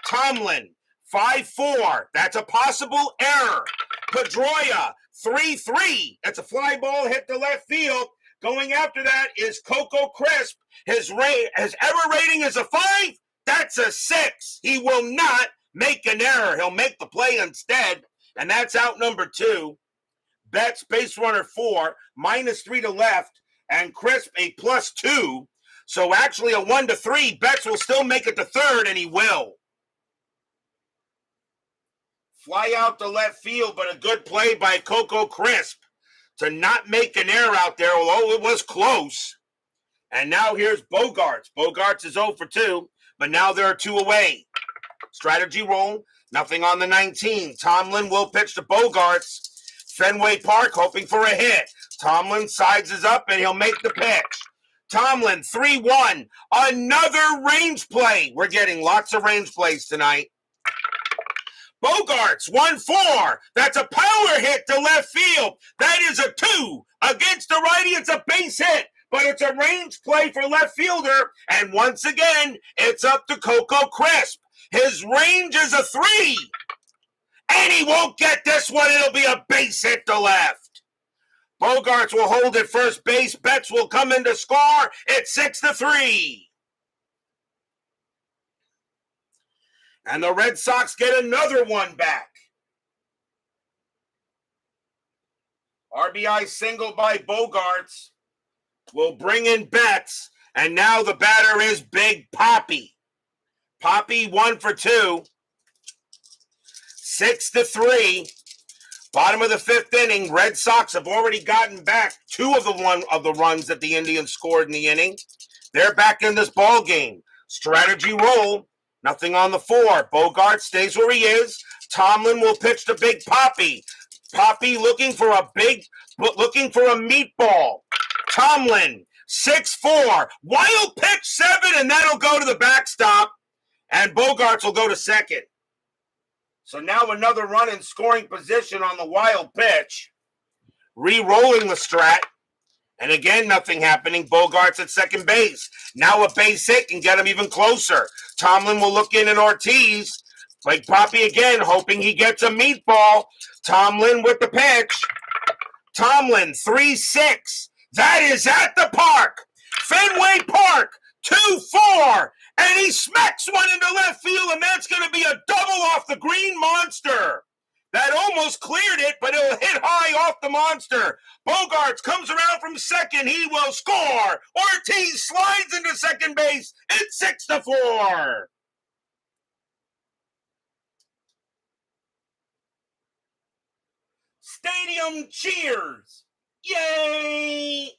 Tomlin, 5-4. That's a possible error. Pedroia, 3-3. That's a fly ball hit to left field. Going after that is Coco Crisp. His error rating is a 5. That's a 6. He will not make an error. He'll make the play instead, and that's out number 2. Betts, base runner 4, -3 to left, and Crisp a +2. So actually a 1-3. Betts will still make it to third, and he will. Fly out to left field, but a good play by Coco Crisp to not make an error out there, although it was close. And now here's Bogaerts. Bogaerts is 0 for 2, but now there are 2 away. Strategy roll, nothing on the 19. Tomlin will pitch to Bogaerts. Fenway Park hoping for a hit. Tomlin sizes up and he'll make the pitch. Tomlin, 3-1. Another range play. We're getting lots of range plays tonight. Bogaerts, 1-4. That's a power hit to left field. That is a 2. Against the righty, it's a base hit. But it's a range play for left fielder. And once again, it's up to Coco Crisp. His range is a 3. And he won't get this one. It'll be a base hit to left. Bogaerts will hold at first base. Betts will come in to score. It's 6-3. And the Red Sox get another one back. RBI single by Bogaerts will bring in Betts. And now the batter is Big Papi. Papi 1 for 2. 6-3. Bottom of the 5th inning. Red Sox have already gotten back 2 of the runs that the Indians scored in the inning. They're back in this ball game. Strategy roll. Nothing on the 4. Bogaerts stays where he is. Tomlin will pitch to Big Papi. Papi looking for a meatball. Tomlin, 6-4. Wild pitch 7, and that'll go to the backstop. And Bogaerts will go to second. So now another run in scoring position on the wild pitch. Re-rolling the strat. And again, nothing happening. Bogaerts at second base. Now a base hit can get him even closer. Tomlin will look in at Ortiz. Like Papi again, hoping he gets a meatball. Tomlin with the pitch. Tomlin, 3-6. That is at the park. Fenway Park, 2-4. And he smacks one into left field, and that's going to be a double off the green monster. That almost cleared it, but it'll hit high off the monster. Bogarts comes around from second. He will score. Ortiz slides into second base. It's 6-4. Stadium cheers. Yay!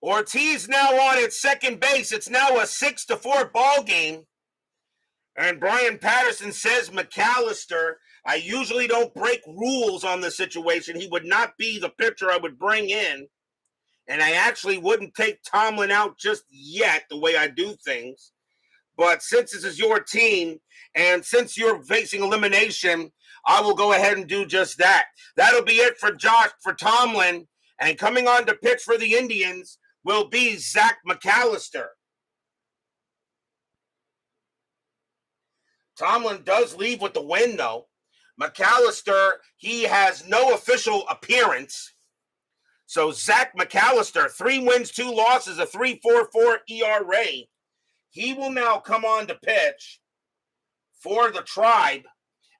Ortiz now on at second base. It's now a 6-4 ball game. And Brian Patterson says McAllister, I usually don't break rules on the situation. He would not be the pitcher I would bring in. And I actually wouldn't take Tomlin out just yet, the way I do things. But since this is your team, and since you're facing elimination, I will go ahead and do just that. That'll be it for Tomlin. And coming on to pitch for the Indians will be Zach McAllister. Tomlin does leave with the win, though. McAllister, he has no official appearance. So Zach McAllister, 3 wins, 2 losses, a 3.44 ERA. He will now come on to pitch for the Tribe.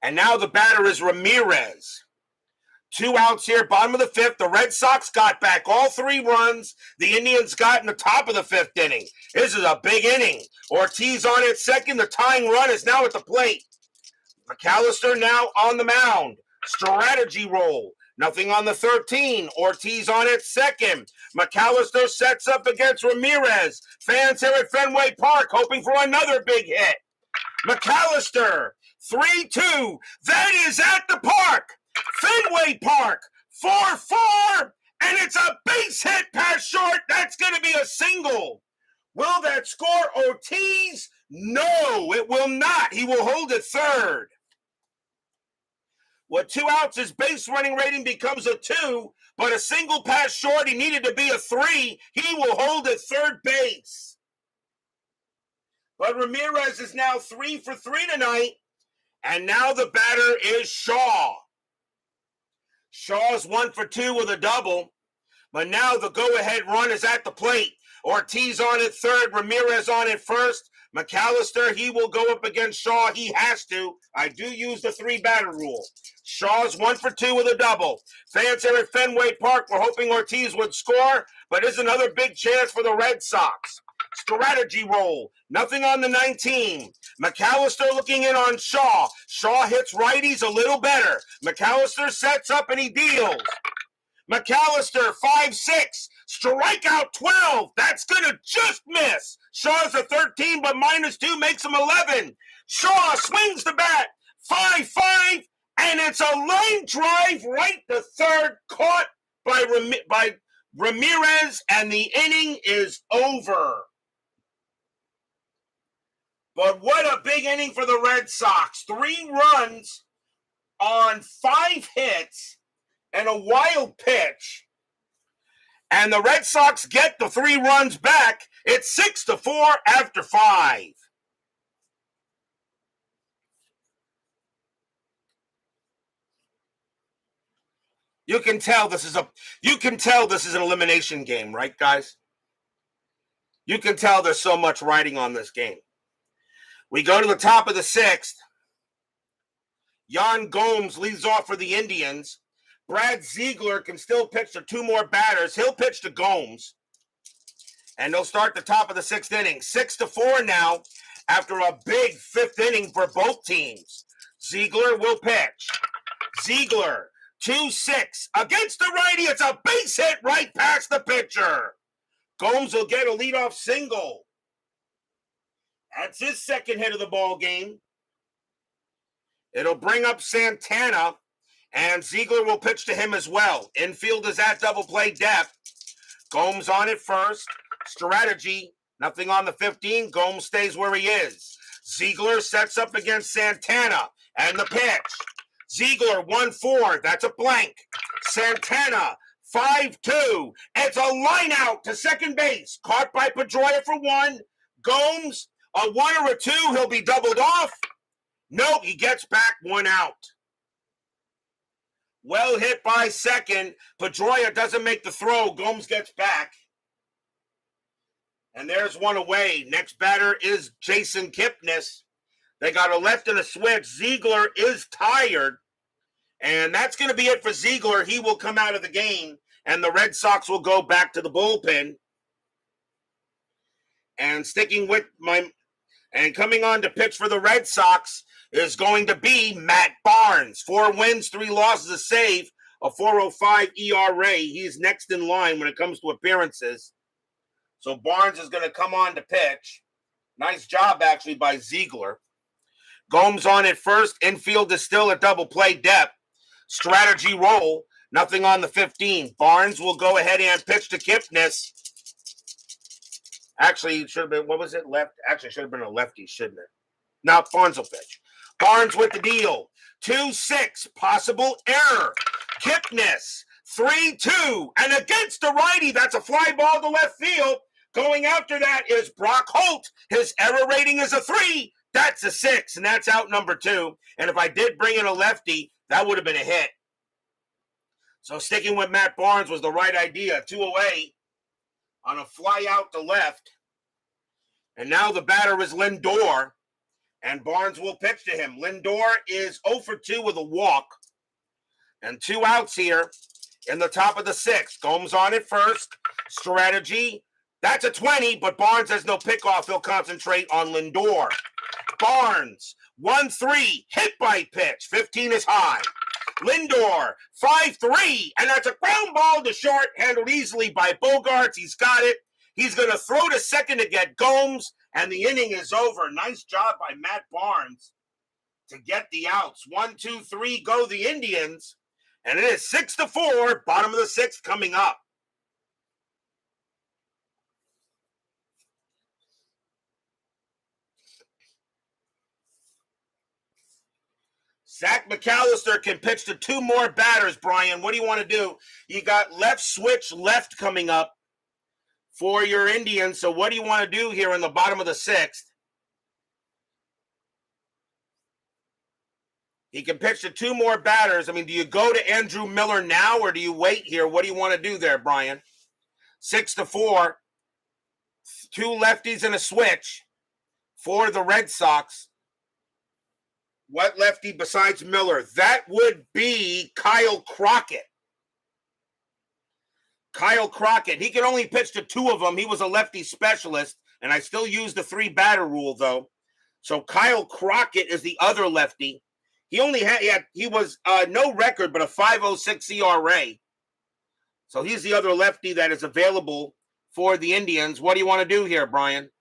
And now the batter is Ramirez. 2 outs here, bottom of the 5th. The Red Sox got back all 3 runs. The Indians got in the top of the 5th inning. This is a big inning. Ortiz on at second. The tying run is now at the plate. McAllister now on the mound. Strategy roll. Nothing on the 13. Ortiz on at second. McAllister sets up against Ramirez. Fans here at Fenway Park hoping for another big hit. McAllister, 3-2. That is at the park. Fenway Park, 4-4. And it's a base hit past short. That's going to be a single. Will that score Ortiz? No, it will not. He will hold at third. With 2 outs, his base running rating becomes a 2, but a single pass short, he needed to be a 3. He will hold at third base. But Ramirez is now 3 for 3 tonight, and now the batter is Shaw. Shaw's 1 for 2 with a double, but now the go-ahead run is at the plate. Ortiz on at third, Ramirez on at first. McAllister, he will go up against Shaw. He has to. I do use the 3-batter rule. Shaw's 1 for 2 with a double. Fans here at Fenway Park were hoping Ortiz would score, but it's another big chance for the Red Sox. Strategy roll. Nothing on the 19. McAllister looking in on Shaw. Shaw hits righties a little better. McAllister sets up and he deals. McAllister, 5-6. Strikeout 12. That's going to just miss. Shaw's a 13, but -2 makes him 11. Shaw swings the bat. 5-5. And it's a line drive right to third, caught by Ramirez, and the inning is over. But what a big inning for the Red Sox. 3 runs on 5 hits and a wild pitch. And the Red Sox get the 3 runs back. It's 6-4 after 5. You can tell this is an elimination game, right, guys? You can tell there's so much riding on this game. We go to the top of the 6th. Yan Gomes leads off for the Indians. Brad Ziegler can still pitch to 2 more batters. He'll pitch to Gomes. And they'll start the top of the 6th inning. 6-4 now after a big 5th inning for both teams. Ziegler will pitch. Ziegler, 2-6 against the righty. It's a base hit right past the pitcher. Gomes will get a leadoff single. That's his 2nd hit of the ball game. It'll bring up Santana, and Ziegler will pitch to him as well. Infield is at double play depth. Gomes on at first. Strategy, nothing on the 15. Gomes stays where he is. Ziegler sets up against Santana, and the pitch. Ziegler, 1-4. That's a blank. Santana, 5-2. It's a line out to second base. Caught by Pedroia for 1. Gomes, a 1 or a 2. He'll be doubled off. Nope, he gets back 1 out. Well hit by second. Pedroia doesn't make the throw. Gomes gets back. And there's one away. Next batter is Jason Kipnis. They got a left and a switch. Ziegler is tired. And that's going to be it for Ziegler. He will come out of the game. And the Red Sox will go back to the bullpen. And coming on to pitch for the Red Sox is going to be Matt Barnes. 4 wins, 3 losses, a save, a 4.05 ERA. He's next in line when it comes to appearances. So Barnes is going to come on to pitch. Nice job, actually, by Ziegler. Gomes on at first. Infield is still at double play depth. Strategy roll. Nothing on the 15. Barnes will go ahead and pitch to Kipnis. Actually, it should have been, what was it? Left? Actually, it should have been a lefty, shouldn't it? Now, Barnes will pitch. Barnes with the deal. 2-6. Possible error. Kipnis. 3-2. And against the righty, that's a fly ball to left field. Going after that is Brock Holt. His error rating is a 3. That's a 6, and that's out number 2. And if I did bring in a lefty, that would have been a hit. So sticking with Matt Barnes was the right idea. 2 away on a fly out to left. And now the batter is Lindor, and Barnes will pitch to him. Lindor is 0 for 2 with a walk. And 2 outs here in the top of the 6th. Gomes on at first. Strategy. That's a 20, but Barnes has no pickoff. He'll concentrate on Lindor. Barnes, 1-3, hit by pitch. 15 is high. Lindor, 5-3, and that's a ground ball to short, handled easily by Bogarts. He's got it. He's going to throw to second to get Gomes, and the inning is over. Nice job by Matt Barnes to get the outs. 1, 2, 3, go the Indians. And it is 6-4, bottom of the 6th coming up. Zach McAllister can pitch to 2 more batters, Brian. What do you want to do? You got left switch left coming up for your Indians. So what do you want to do here in the bottom of the 6th? He can pitch to 2 more batters. I mean, do you go to Andrew Miller now or do you wait here? What do you want to do there, Brian? 6-4. 2 lefties and a switch for the Red Sox. What lefty besides Miller? That would be Kyle Crockett. Kyle Crockett. He can only pitch to 2 of them. He was a lefty specialist, and I still use the 3-batter rule, though. So Kyle Crockett is the other lefty. He only he was no record, but a 5.06 ERA. So he's the other lefty that is available for the Indians. What do you want to do here, Brian?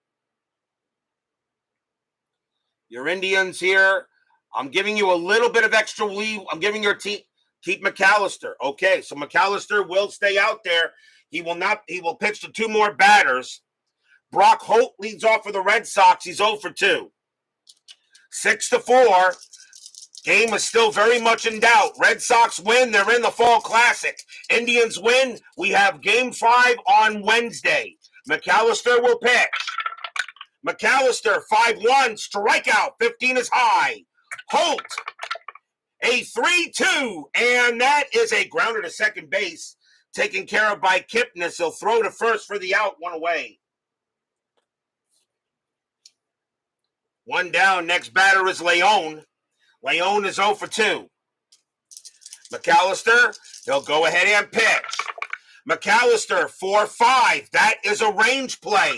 Your Indians here. I'm giving you a little bit of extra leave. I'm giving your team, keep McAllister. Okay, so McAllister will stay out there. He will pitch to 2 more batters. Brock Holt leads off for the Red Sox. He's 0 for 2. 6-4. Game is still very much in doubt. Red Sox win. They're in the Fall Classic. Indians win. We have Game 5 on Wednesday. McAllister will pitch. McAllister, 5-1, strikeout. 15 is high. Holt, a 3-2, and that is a grounder to second base, taken care of by Kipnis. He'll throw to first for the out, 1 away. 1 down. Next batter is Leon. Leon is 0 for 2. McAllister, he'll go ahead and pitch. McAllister, 4-5. That is a range play.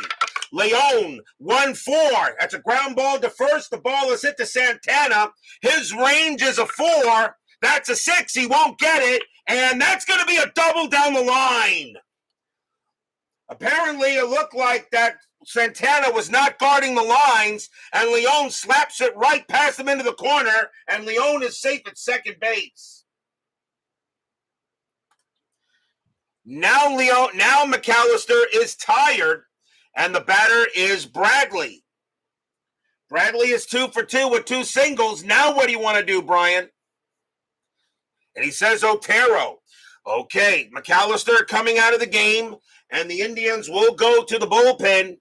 Leon, 1-4. That's a ground ball to first. The ball is hit to Santana. His range is a 4. That's a 6. He won't get it. And that's going to be a double down the line. Apparently, it looked like that Santana was not guarding the lines, and Leon slaps it right past him into the corner, and Leon is safe at second base. Now McAllister is tired. And the batter is Bradley. Bradley is 2 for 2 with 2 singles. Now what do you want to do, Brian? And he says Otero. Okay, McAllister coming out of the game, and the Indians will go to the bullpen.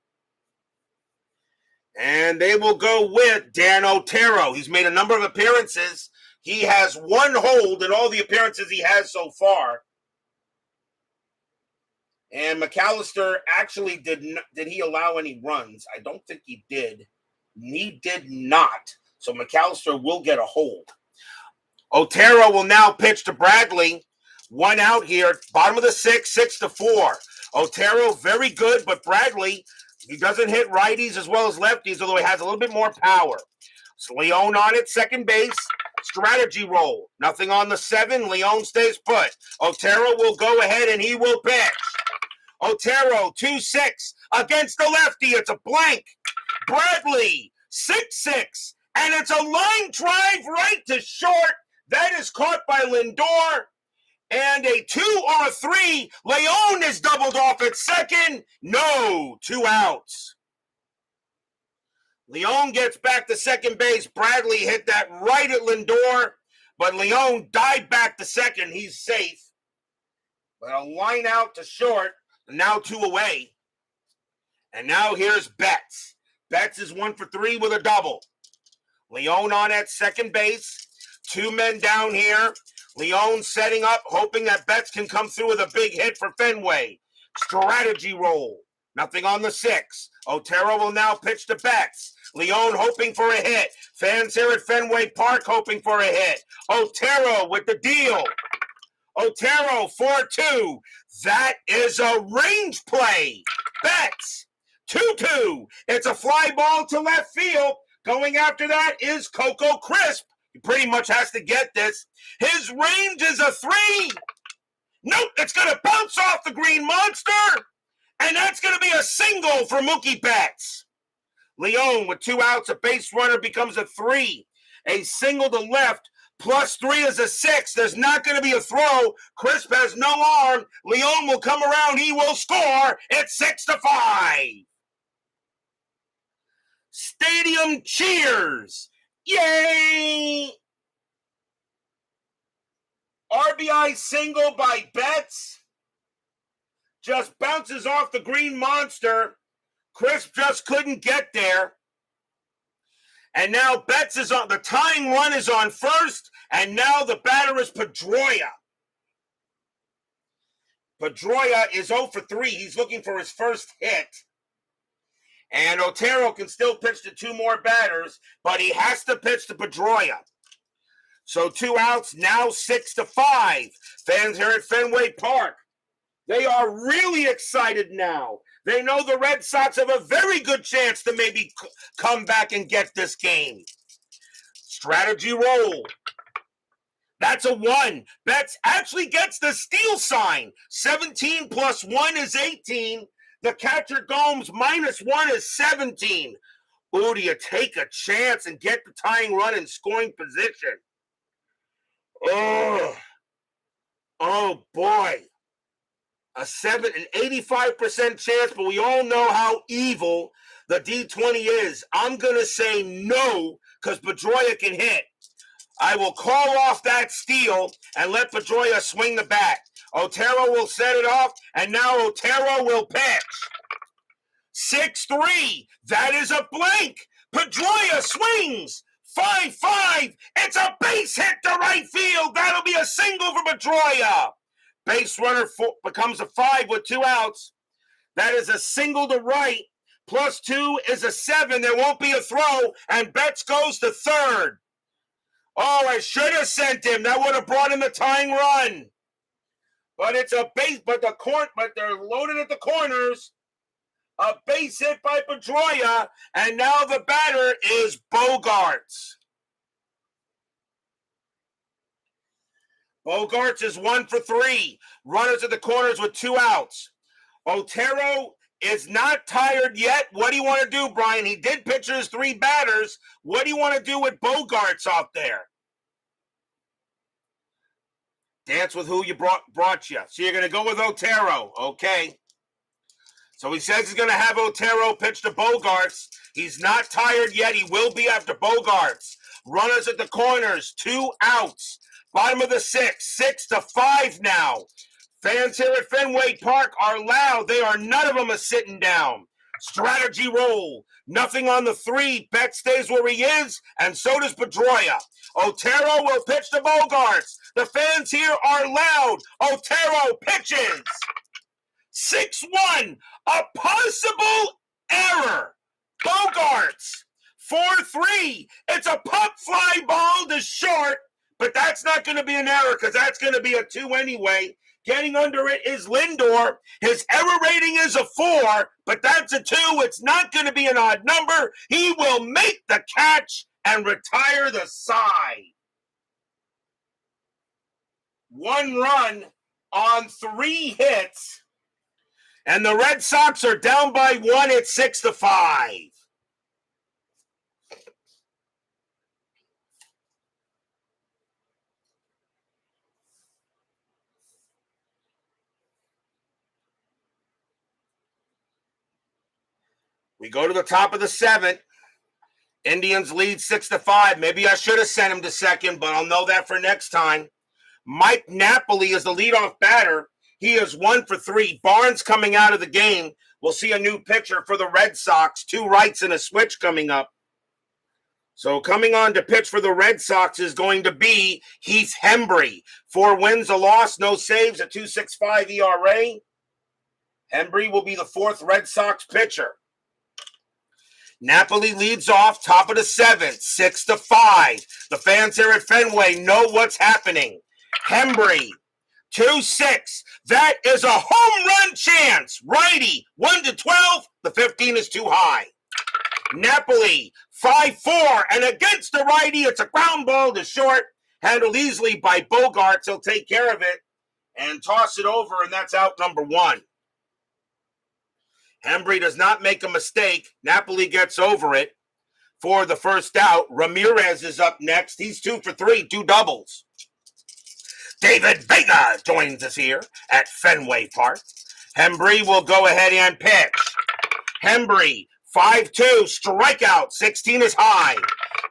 And they will go with Dan Otero. He's made a number of appearances. He has 1 hold in all the appearances he has so far. And McAllister actually did he allow any runs? I don't think he did. He did not. So McAllister will get a hold. Otero will now pitch to Bradley. One out here. Bottom of the sixth, 6-4. Otero, very good, but Bradley, he doesn't hit righties as well as lefties, although he has a little bit more power. So Leone on it, second base. Strategy roll. Nothing on the 7. Leone stays put. Otero will go ahead and he will pitch. Otero, 2-6 against the lefty. It's a blank. Bradley, 6-6. And it's a line drive right to short. That is caught by Lindor. And a 2 or a 3. Leone is doubled off at second. No, 2 outs. Leone gets back to second base. Bradley hit that right at Lindor, but Leone died back to second. He's safe. But a line out to short, now 2 away. And now here's Betts. Betts is 1 for 3 with a double. Leone on at second base. 2 men down here. Leone setting up, hoping that Betts can come through with a big hit for Fenway. Strategy roll. Nothing on the 6. Otero will now pitch to Betts. Leone hoping for a hit. Fans here at Fenway Park hoping for a hit. Otero with the deal. Otero 4-2. That is a range play. Betts 2-2. It's a fly ball to left field. Going after that is Coco Crisp. He pretty much has to get this. His range is a 3. Nope, it's going to bounce off the green monster. And that's going to be a single for Mookie Betts. Leone with 2 outs, a base runner becomes a 3. A single to left, plus 3 is a 6. There's not going to be a throw. Crisp has no arm. Leone will come around. He will score. It's 6-5. Stadium cheers. Yay! RBI single by Betts. Just bounces off the green monster. Crisp just couldn't get there. And now Betts is on. The tying run is on first. And now the batter is Pedroia. Pedroia is 0 for 3. He's looking for his first hit. And Otero can still pitch to 2 more batters, but he has to pitch to Pedroia. So 2 outs, now 6-5. Fans here at Fenway Park, they are really excited now. They know the Red Sox have a very good chance to maybe come back and get this game. Strategy roll. That's a 1. Betts actually gets the steal sign. 17 plus 1 is 18. The catcher Gomes minus 1 is 17. Ooh, do you take a chance and get the tying run in scoring position? Oh boy. An 85% chance, but we all know how evil the D20 is. I'm going to say no because Pedroia can hit. I will call off that steal and let Pedroia swing the bat. Otero will set it off, and now Otero will pitch. 6-3. That is a blank. Pedroia swings. 5-5. It's a base hit to right field. That'll be a single for Pedroia. Base runner becomes a 5 with 2 outs. That is a single to right. Plus 2 is a 7. There won't be a throw, and Betts goes to third. Oh, I should have sent him. That would have brought in the tying run. But it's a base, but they're loaded at the corners. A base hit by Pedroia, and now the batter is Bogaerts. Bogaerts is 1 for 3. Runners at the corners with 2 outs. Otero is not tired yet. What do you want to do, Brian? He did pitch his 3 batters. What do you want to do with Bogaerts out there? Dance with who you brought you. So you're going to go with Otero. Okay. So he says he's going to have Otero pitch to Bogaerts. He's not tired yet. He will be after Bogaerts. Runners at the corners, 2 outs. Bottom of the 6, 6-5 now. Fans here at Fenway Park are loud. None of them are sitting down. Strategy roll. Nothing on the 3. Betts stays where he is, and so does Pedroia. Otero will pitch to Bogaerts. The fans here are loud. Otero pitches. 6-1, a possible error. Bogarts, 4-3. It's a pop fly ball to short, but that's not going to be an error because that's going to be a 2 anyway. Getting under it is Lindor. His error rating is a 4, but that's a 2. It's not going to be an odd number. He will make the catch and retire the side. 1 run on 3 hits, and the Red Sox are down by 1 at 6-5. We go to the top of the 7th. Indians lead 6-5. Maybe I should have sent him to second, but I'll know that for next time. Mike Napoli is the leadoff batter. He is 1 for 3. Barnes coming out of the game. We'll see a new pitcher for the Red Sox. 2 rights and a switch coming up. So coming on to pitch for the Red Sox is going to be Heath Hembree. 4 wins, a loss, no saves, a 2.65 ERA. Hembree will be the 4th Red Sox pitcher. Napoli leads off, top of the 7th, 6-5. The fans here at Fenway know what's happening. Hembree, 2-6. That is a home run chance. Righty, 1-12. The 15 is too high. Napoli, 5-4. And against the righty, it's a ground ball to short. Handled easily by Bogarts. He'll take care of it and toss it over, and that's out number 1. Hembree does not make a mistake. Napoli gets over it for the first out. Ramirez is up next. He's 2 for 3, 2 doubles. David Vega joins us here at Fenway Park. Hembree will go ahead and pitch. Hembree, 5-2, strikeout, 16 is high.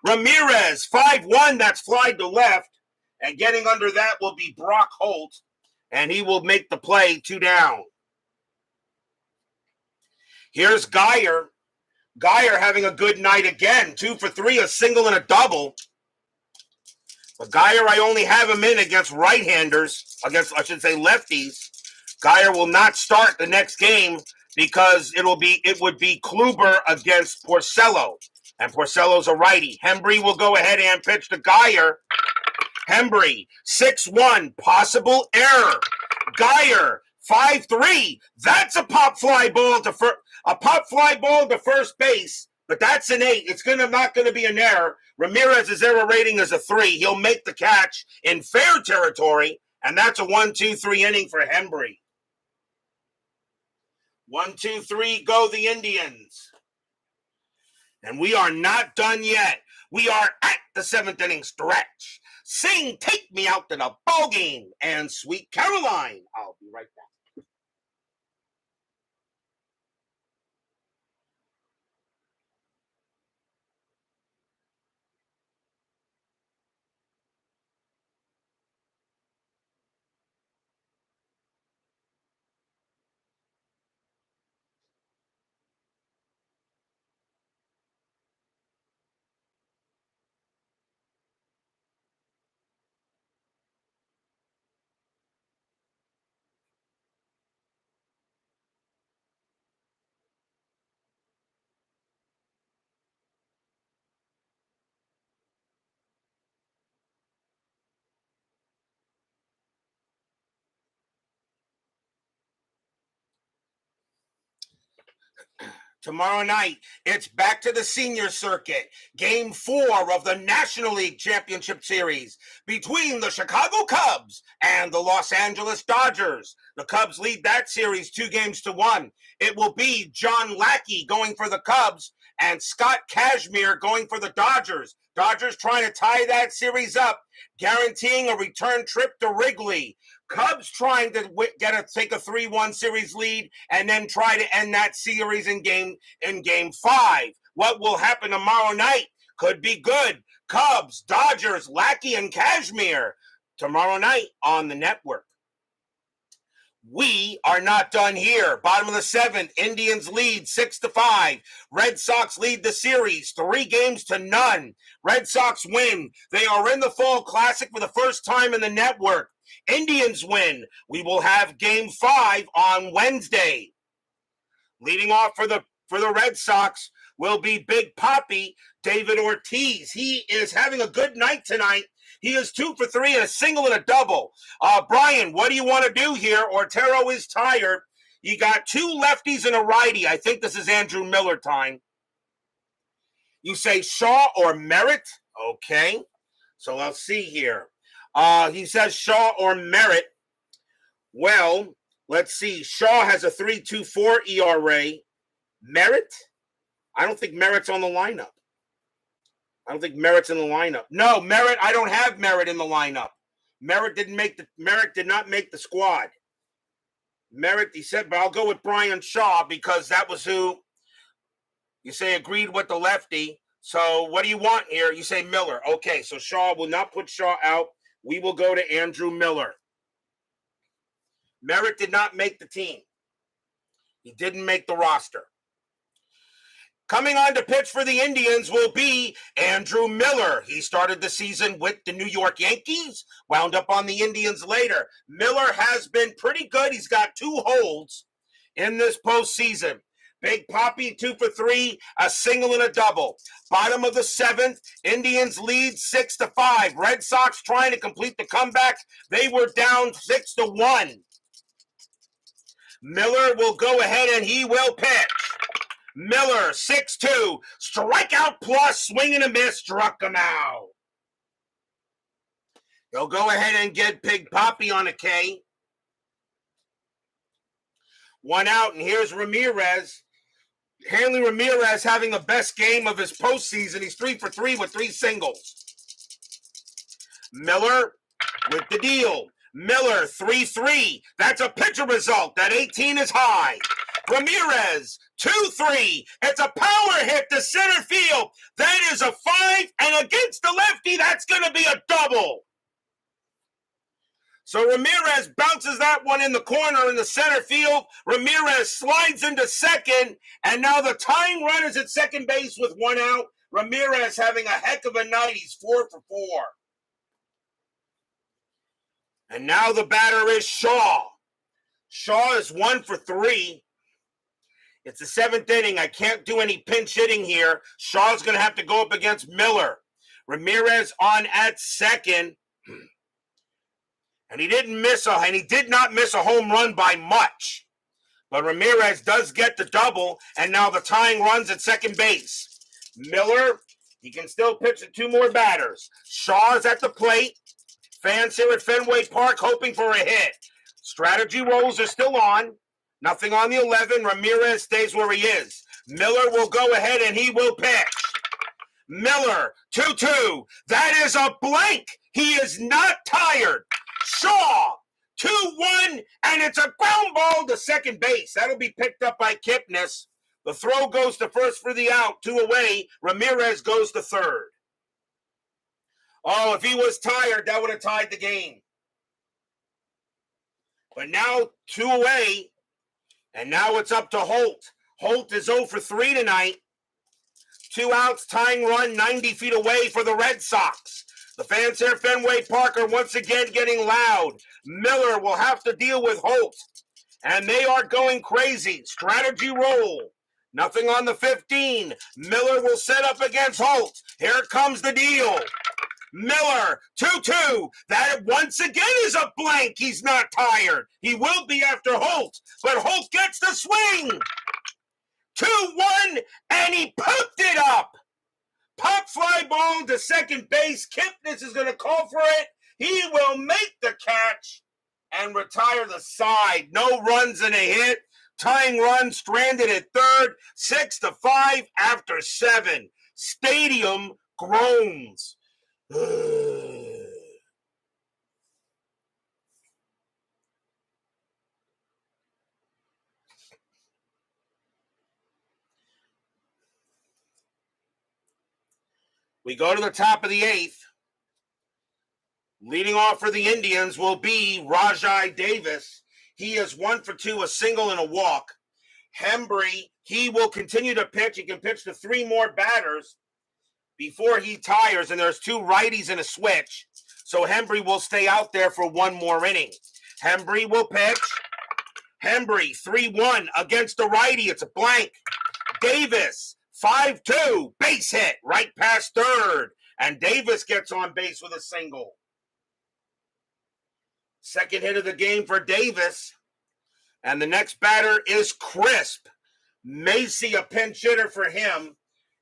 Ramirez, 5-1, that's fly to left. And getting under that will be Brock Holt, and he will make the play, 2 down. Here's Geyer. Geyer having a good night again. 2 for 3, a single and a double. But Geyer, I only have him in against right-handers, against, I should say, lefties. Geyer will not start the next game because it would be Kluber against Porcello. And Porcello's a righty. Hembree will go ahead and pitch to Geyer. Hembree, 6-1, possible error. Geyer, 5-3. That's a pop fly ball to first base, but that's an 8. It's not going to be an error. Ramirez's error rating is a 3. He'll make the catch in fair territory, and that's a 1-2-3 inning for Hembree. 1-2-3, go the Indians. And we are not done yet. We are at the 7th inning stretch. Sing Take Me Out to the Ball Game and Sweet Caroline. I'll be right back. Tomorrow night, it's back to the senior circuit. Game 4 of the National League Championship Series between the Chicago Cubs and the Los Angeles Dodgers. The Cubs lead that series 2-1. It will be John Lackey going for the Cubs and Scott Kashmir going for the Dodgers. Dodgers trying to tie that series up, guaranteeing a return trip to Wrigley. Cubs trying to take a 3-1 series lead and then try to end that series in game 5. What will happen tomorrow night could be good. Cubs, Dodgers, Lackey, and Kashmir tomorrow night on the network. We are not done here. Bottom of the seventh, Indians lead 6-5. Red Sox lead the series 3-0. Red Sox win. They are in the Fall Classic for the first time in the network. Indians win. We will have Game 5 on Wednesday. Leading off for the Red Sox will be Big Papi, David Ortiz. He is having a good night tonight. He is 2 for 3 and a single and a double. Brian, what do you want to do here? Otero is tired. You got 2 lefties and a righty. I think this is Andrew Miller time. You say Shaw or Merritt? Okay. So let's see here. He says Shaw or Merritt. Well, let's see. Shaw has a 3.24 ERA. Merritt? I don't think Merritt's on the lineup. I don't think Merritt's in the lineup. No, Merritt, I don't have Merritt in the lineup. Merritt did not make the squad. Merritt, he said, but I'll go with Brian Shaw because that was who you say agreed with the lefty. So what do you want here? You say Miller. Okay, so Shaw will not put Shaw out. We will go to Andrew Miller. Merritt did not make the team. He didn't make the roster. Coming on to pitch for the Indians will be Andrew Miller. He started the season with the New York Yankees, wound up on the Indians later. Miller has been pretty good. He's got 2 holds in this postseason. Big Papi, 2 for 3, a single and a double. Bottom of the 7th, Indians lead 6-5. Red Sox trying to complete the comeback. They were down 6-1. Miller will go ahead and he will pitch. Miller, 6-2, strikeout plus, swing and a miss, struck him out. He'll go ahead and get Big Papi on a K. 1 out, and here's Ramirez. Hanley Ramirez having the best game of his postseason. He's 3 for 3 with 3 singles. Miller with the deal. Miller, 3-3. That's a pitcher result. That 18 is high. Ramirez, 2-3. It's a power hit to center field. That is a 5, and against the lefty, that's going to be a double. So Ramirez bounces that one in the corner in the center field. Ramirez slides into second, and now the tying run is at second base with 1 out. Ramirez having a heck of a night. He's 4 for 4. And now the batter is Shaw. Shaw is 1 for 3. It's the 7th inning. I can't do any pinch hitting here. Shaw's going to have to go up against Miller. Ramirez on at second. And he did not miss a home run by much. But Ramirez does get the double, and now the tying runs at second base. Miller, he can still pitch to 2 more batters. Shaw's at the plate. Fans here at Fenway Park hoping for a hit. Strategy rolls are still on. Nothing on the 11. Ramirez stays where he is. Miller will go ahead and he will pitch. Miller, 2-2. That is a blank. He is not tired. Shaw, 2-1, and it's a ground ball to second base. That'll be picked up by Kipnis. The throw goes to first for the out, 2 away. Ramirez goes to third. Oh, if he was tired, that would have tied the game. But now 2 away, and now it's up to Holt. Holt is 0 for 3 tonight. 2 outs, tying run 90 feet away for the Red Sox. The fans here at Fenway Park are once again getting loud. Miller will have to deal with Holt. And they are going crazy. Strategy roll. Nothing on the 15. Miller will set up against Holt. Here comes the deal. Miller, 2-2. That once again is a blank. He's not tired. He will be after Holt. But Holt gets the swing. 2-1, and he popped it up. Pop fly ball to second base. Kipnis is going to call for it. He will make the catch and retire the side. No runs and a hit. Tying run stranded at third. 6-5 after 7. Stadium groans. We go to the top of the 8th. Leading off for the Indians will be Rajai Davis. He is 1 for 2, a single and a walk. Hembree, he will continue to pitch. He can pitch to 3 more batters before he tires, and there's 2 righties and a switch. So Hembree will stay out there for 1 more inning. Hembree will pitch. Hembree, 3-1 against the righty. It's a blank. Davis, 5-2, base hit, right past third. And Davis gets on base with a single. Second hit of the game for Davis. And the next batter is Crisp. May see a pinch hitter for him.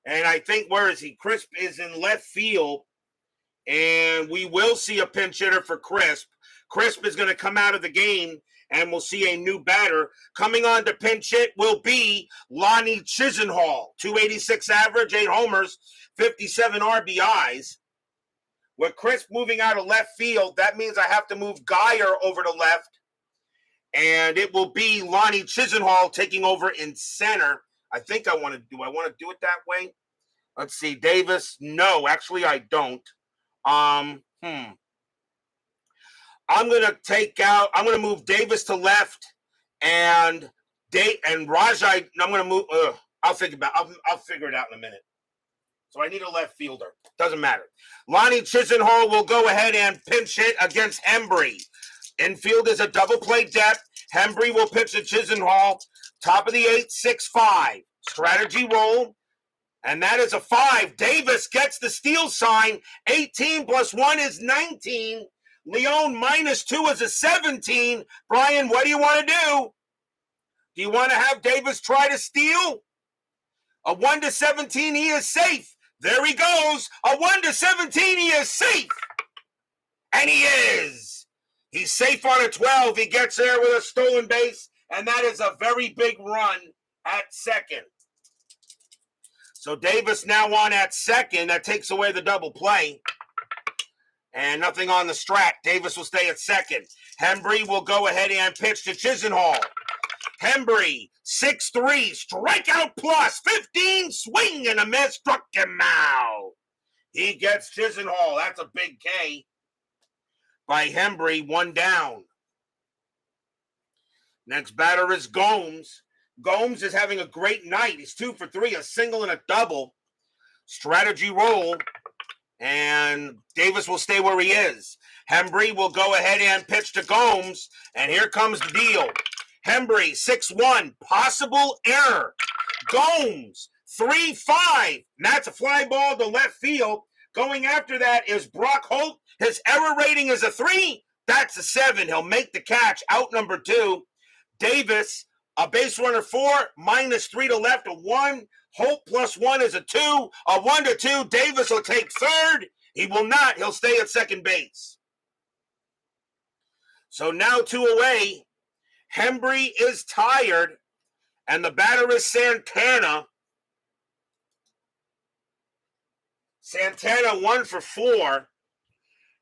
And I think, where is he? Crisp is in left field. And we will see a pinch hitter for Crisp. Crisp is going to come out of the game, and we'll see a new batter. Coming on to pinch hit will be Lonnie Chisenhall. 286 average, 8 homers, 57 RBIs. With Crisp moving out of left field, that means I have to move Geyer over to left. And it will be Lonnie Chisenhall taking over in center. I think I want to do it that way? Let's see, Davis. No, actually I don't. I'm going to move Davis to left and Rajai. I'm going to move. I'll figure it out in a minute. So I need a left fielder. Doesn't matter. Lonnie Chisenhall will go ahead and pinch hit against Hembree. Infield is a double play depth. Hembree will pitch to Chisenhall. Top of the 8, 6-5. Strategy roll. And that is a 5. Davis gets the steal sign. 18 plus 1 is 19. Leone minus 2 is a 17. Brian, what do you want to do? Do you want to have Davis try to steal? A 1 to 17, he is safe. There he goes. A 1 to 17, he is safe. And he is. He's safe on a 12. He gets there with a stolen base. And that is a very big run at second. So Davis now on at second. That takes away the double play. And nothing on the strat. Davis will stay at second. Hembree will go ahead and pitch to Chisenhall. Hembree, 6-3, strikeout plus, 15, swing and a miss, struck him out. He gets Chisenhall. That's a big K by Hembree, 1 down. Next batter is Gomes. Gomes is having a great night. He's 2 for 3, a single and a double. Strategy roll. And Davis will stay where he is. Hembree will go ahead and pitch to Gomes. And here comes the deal. Hembree, 6-1, possible error. Gomes, 3-5. That's a fly ball to left field. Going after that is Brock Holt. His error rating is a 3. That's a 7. He'll make the catch. Out number 2. Davis, a base runner 4, minus 3 to left, a 1. Holt plus 1 is a 2. A 1 to 2. Davis will take third. He will not. He'll stay at second base. So now 2 away. Hembree is tired, and the batter is Santana. Santana 1 for 4,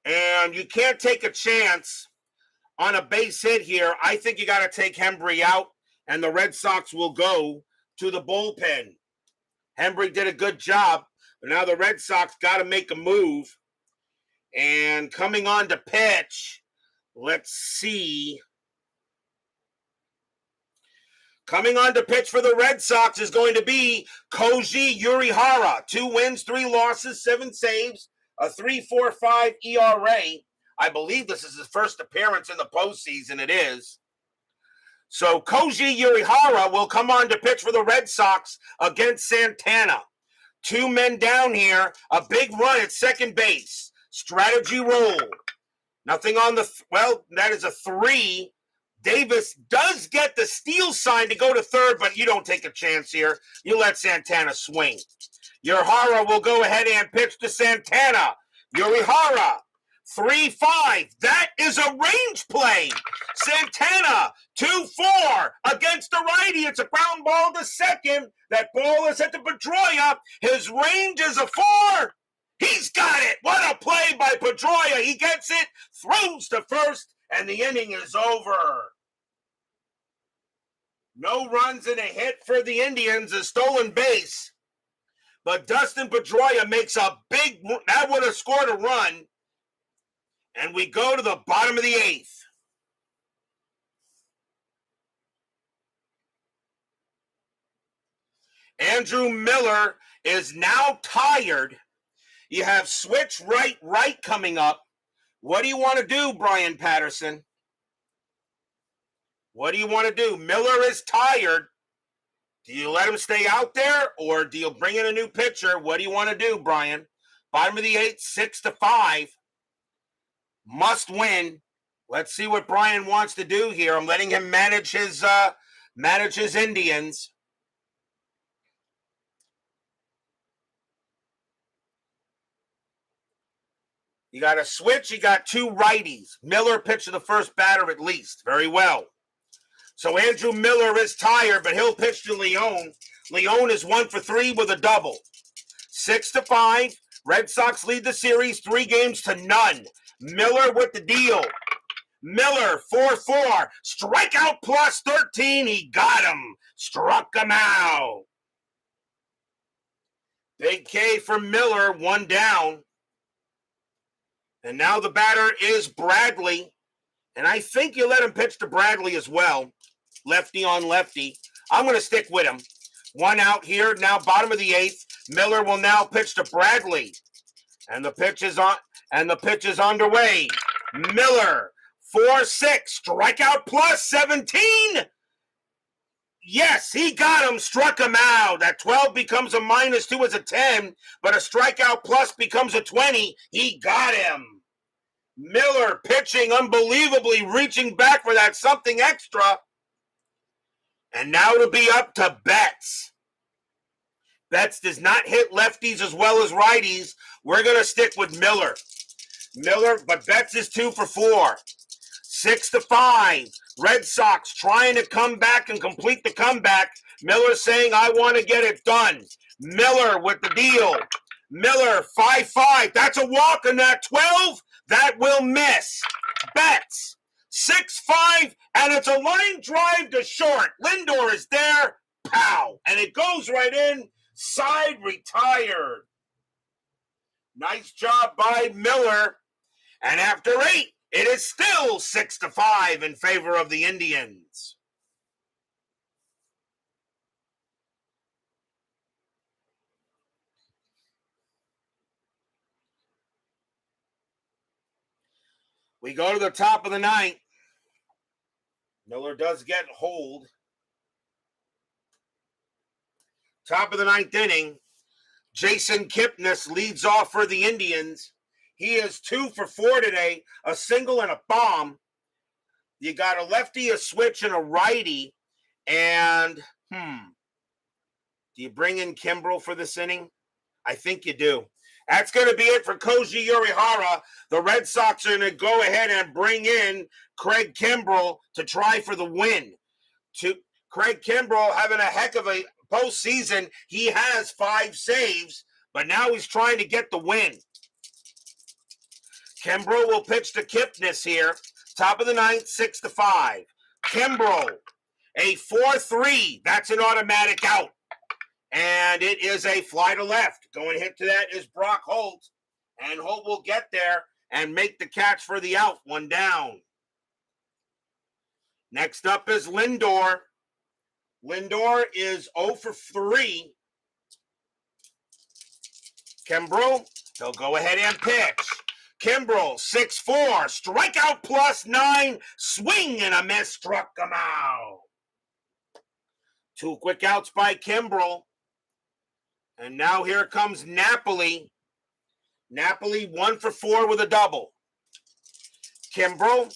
and you can't take a chance on a base hit here. I think you got to take Hembree out, and the Red Sox will go to the bullpen. Hembree did a good job, but now the Red Sox got to make a move. And coming on to pitch, let's see. Coming on to pitch for the Red Sox is going to be Koji Urihara. 2 wins, 3 losses, 7 saves, a 3.45 ERA. I believe this is his first appearance in the postseason. It is. So Koji Urihara will come on to pitch for the Red Sox against Santana. 2 men down here. A big run at second base. Strategy roll. Nothing on the... that is a 3. Davis does get the steal sign to go to third, but you don't take a chance here. You let Santana swing. Urihara will go ahead and pitch to Santana. Urihara, 3-5. That is a range play. Santana, 2-4 against the righty. It's a ground ball to second. That ball is at the Pedroia. His range is a 4. He's got it. What a play by Pedroia. He gets it, throws to first, and the inning is over. No runs and a hit for the Indians, a stolen base. But Dustin Pedroia makes a big, that would have scored a run. And we go to the bottom of the 8th. Andrew Miller is now tired. You have switch right coming up. What do you want to do, Brian Patterson? What do you want to do? Miller is tired. Do you let him stay out there, or do you bring in a new pitcher? What do you want to do, Brian? Bottom of the 8th, 6-5. Must win. Let's see what Brian wants to do here. I'm letting him manage his Indians. You got a switch. You got 2 righties. Miller pitched to the first batter at least. Very well. So Andrew Miller is tired, but he'll pitch to Leone. Leone is 1 for 3 with a double. 6-5. Red Sox lead the series 3-0. Miller with the deal. Miller, 4-4. Strikeout plus 13. He got him. Struck him out. Big K for Miller, 1 down. And now the batter is Bradley. And I think you let him pitch to Bradley as well. Lefty on lefty. I'm going to stick with him. 1 out here. Now bottom of the 8th. Miller will now pitch to Bradley. And the pitch is on. And the pitch is underway. Miller, 4-6. Strikeout plus 17. Yes, he got him. Struck him out. That 12 becomes a -2 as a 10. But a strikeout plus becomes a 20. He got him. Miller pitching unbelievably, reaching back for that something extra. And now to be up to Betts. Betts does not hit lefties as well as righties. We're going to stick with Miller. But Betts is 2 for 4. 6-5. Red Sox trying to come back and complete the comeback. Miller saying, I want to get it done. Miller with the deal. Miller, 5-5. That's a walk on that 12. That will miss. Betts, 6-5, and it's a line drive to short. Lindor is there. Pow. And it goes right in. Side retired. Nice job by Miller. And after 8, it is still 6-5 in favor of the Indians. We go to the top of the 9th. Miller does get hold. Top of the 9th inning. Jason Kipnis leads off for the Indians. He is 2 for 4 today, a single and a bomb. You got a lefty, a switch, and a righty. And, do you bring in Kimbrel for this inning? I think you do. That's going to be it for Koji Urihara. The Red Sox are going to go ahead and bring in Craig Kimbrel to try for the win. Craig Kimbrel having a heck of a postseason. He has 5 saves, but now he's trying to get the win. Kimbrel will pitch to Kipnis here. Top of the 9th, 6-5. Kimbrel, a 4-3. That's an automatic out. And it is a fly to left. Going hit to that is Brock Holt. And Holt will get there and make the catch for the out. 1 down. Next up is Lindor. Lindor is 0 for 3. Kimbrel, he'll go ahead and pitch. Kimbrel, 6-4. Strikeout plus 9. Swing and a miss. Struck him out. 2 quick outs by Kimbrel. And now here comes Napoli. Napoli 1 for 4 with a double. Kimbrel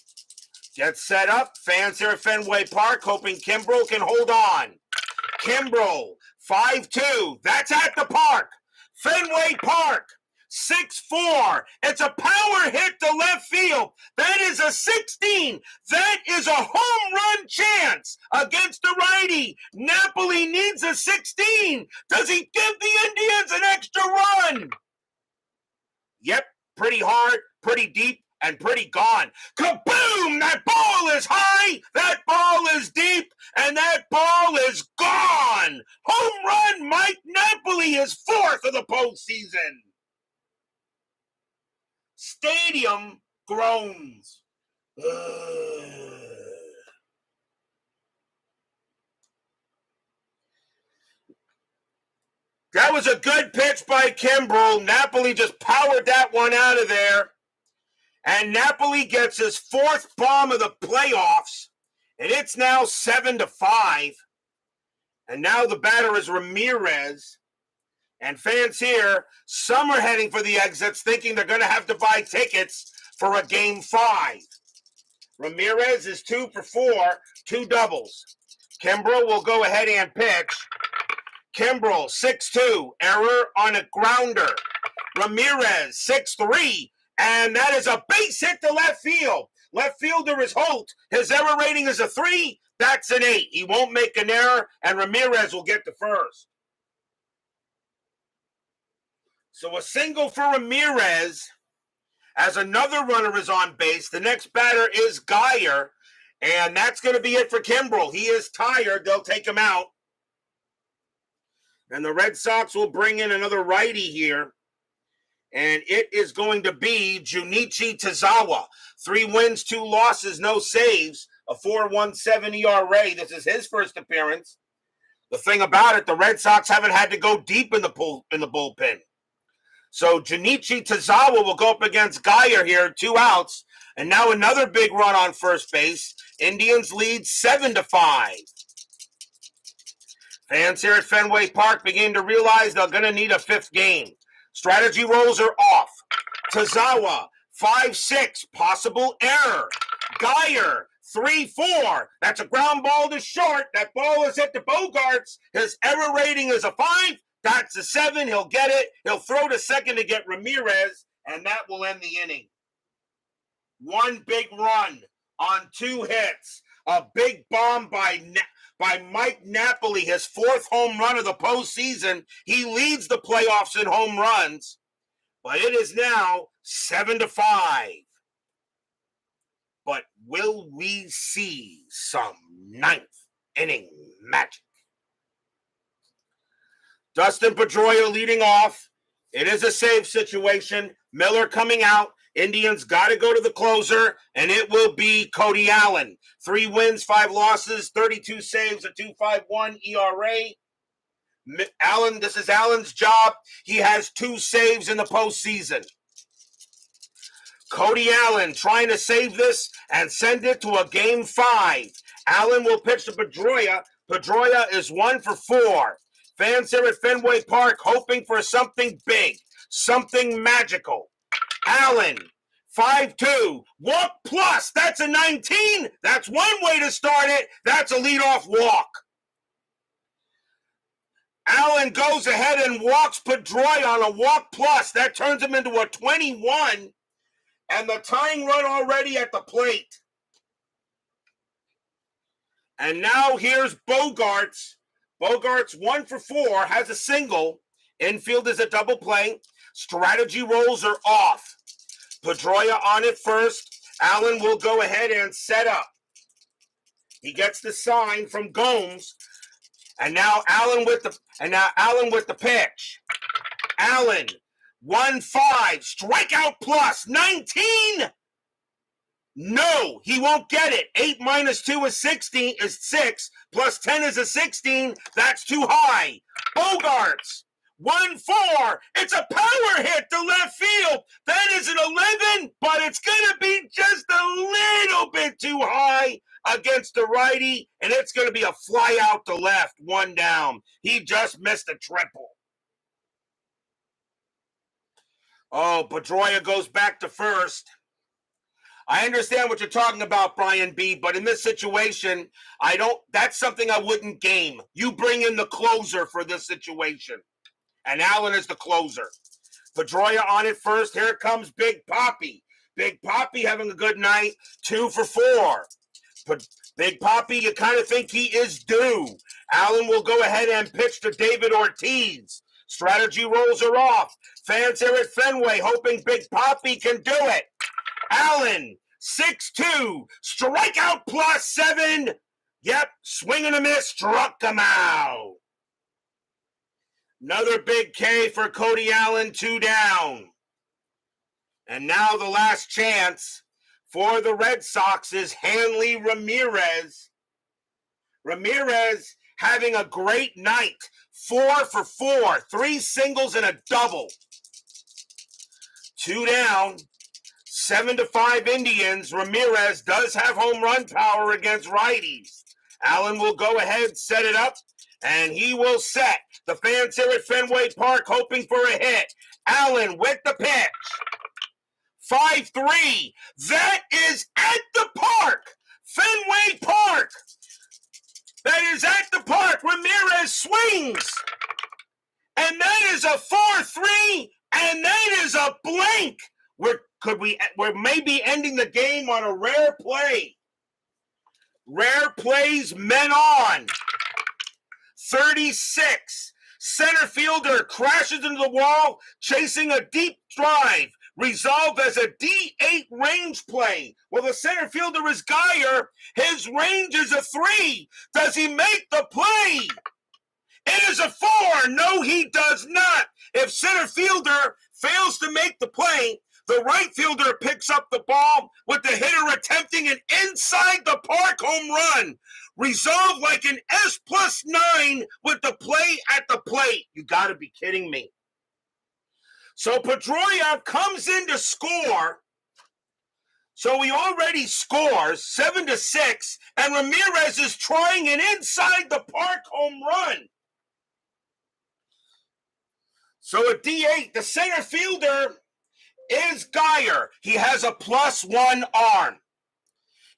gets set up. Fans here at Fenway Park hoping Kimbrel can hold on. Kimbrel, 5-2. That's at the park. Fenway Park, 6-4. It's a power hit to left field. That is a 16. That is a home run chance against the righty. Napoli needs a 16. Does he give the Indians an extra run? Yep, pretty hard, pretty deep, and pretty gone. Kaboom! That ball is high, that ball is deep, and that ball is gone. Home run Mike Napoli is 4th of the postseason. Stadium groans. That was a good pitch by Kimbrel. Napoli just powered that one out of there. And Napoli gets his fourth bomb of the playoffs. And it's now 7-5. And now the batter is Ramirez. And fans here, some are heading for the exits, thinking they're going to have to buy tickets for a Game 5. Ramirez is 2 for 4, 2 doubles. Kimbrel will go ahead and pitch. Kimbrel, 6-2, error on a grounder. Ramirez, 6-3, and that is a base hit to left field. Left fielder is Holt. His error rating is a 3. That's an 8. He won't make an error, and Ramirez will get the first. So a single for Ramirez. As another runner is on base, the next batter is Geyer, and that's going to be it for Kimbrel. He is tired. They'll take him out. And the Red Sox will bring in another righty here, and it is going to be Junichi Tazawa. 3 wins, 2 losses, no saves, a 4.17 ERA. This is his first appearance. The thing about it, the Red Sox haven't had to go deep in the bullpen. So Junichi Tazawa will go up against Geyer here, 2 outs, and now another big run on first base. Indians lead 7-5. Fans here at Fenway Park begin to realize they're going to need a 5th game. Strategy rolls are off. Tazawa, 5-6, possible error. Geyer, 3-4. That's a ground ball to short. That ball is hit to Bogarts. His error rating is a 5. That's a 7. He'll get it. He'll throw to second to get Ramirez, and that will end the inning. 1 big run on 2 hits. A big bomb by Mike Napoli, his 4th home run of the postseason. He leads the playoffs in home runs, but it is now 7-5. But will we see some 9th inning magic? Dustin Pedroia leading off. It is a save situation. Miller coming out. Indians got to go to the closer, and it will be Cody Allen. 3 wins, 5 losses, 32 saves, a 2.51 ERA. Allen, this is Allen's job. He has 2 saves in the postseason. Cody Allen trying to save this and send it to a Game 5. Allen will pitch to Pedroia. Pedroia is 1 for 4. Fans here at Fenway Park hoping for something big, something magical. Allen, 5-2, walk plus, that's a 19. That's one way to start it. That's a leadoff walk. Allen goes ahead and walks Pedroia on a walk plus. That turns him into a 21. And the tying run already at the plate. And now here's Bogarts. Bogarts 1 for 4, has a single. Infield is a double play. Strategy rolls are off. Pedroia on it first. Allen will go ahead and set up. He gets the sign from Gomes. And now Allen with the pitch. Allen 1-5, strikeout plus 19. No, he won't get it. 8 minus 2 is 16, is 6, plus 10 is a 16. That's too high. Bogarts, 1-4. It's a power hit to left field. That is an 11, but it's going to be just a little bit too high against the righty, and it's going to be a fly out to left, 1 down. He just missed a triple. Oh, Pedroia goes back to first. I understand what you're talking about, Brian B., but in this situation, that's something I wouldn't game. You bring in the closer for this situation. And Allen is the closer. Pedroia on it first. Here comes Big Papi. Big Papi having a good night. 2 for 4. Big Papi, you kind of think he is due. Allen will go ahead and pitch to David Ortiz. Strategy rolls are off. Fans here at Fenway hoping Big Papi can do it. Allen, 6-2, strikeout plus 7. Yep, swing and a miss, struck him out. Another big K for Cody Allen, 2 down. And now the last chance for the Red Sox is Hanley Ramirez. Ramirez having a great night. 4 for 4, 3 singles and a double. 2 down, 7-5 Indians. Ramirez does have home run power against righties. Allen will go ahead, set it up, and he will set. The fans here at Fenway Park hoping for a hit. Allen with the pitch. 5-3. That is at the park. Fenway Park. That is at the park. Ramirez swings. And that is a 4-3. And that is a blank. We're maybe ending the game on a rare play. Rare plays, men on. 36. Center fielder crashes into the wall, chasing a deep drive. Resolved as a D8 range play. Well, the center fielder is Geyer. His range is a 3. Does he make the play? It is a 4. No, he does not. If center fielder fails to make the play, the right fielder picks up the ball with the hitter attempting an inside the park home run. Resolved like an S+9 with the play at the plate. You got to be kidding me. So Pedroia comes in to score. So he already scores 7-6, and Ramirez is trying an inside the park home run. So at D8, the center fielder is Geyer. He has a +1 arm.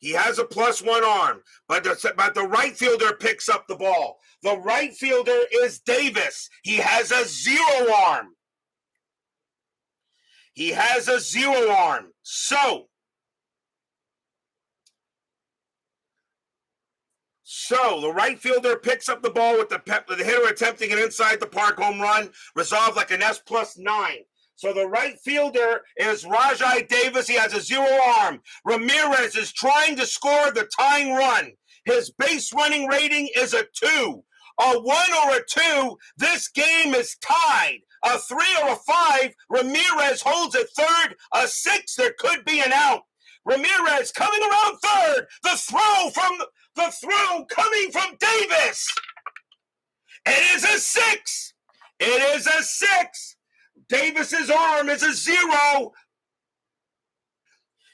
He has a +1 arm, but the right fielder picks up the ball. The right fielder is Davis. He has a 0 arm. He has a 0 arm. So the right fielder picks up the ball with the hitter attempting an inside the park home run, resolved like an S+9. So the right fielder is Rajai Davis. He has a 0 arm. Ramirez is trying to score the tying run. His base running rating is a 2. A 1 or a 2, this game is tied. A 3 or a 5, Ramirez holds at third. A 6, there could be an out. Ramirez coming around third. The throw coming from Davis. It is a 6. It is a 6. Davis's arm is a 0.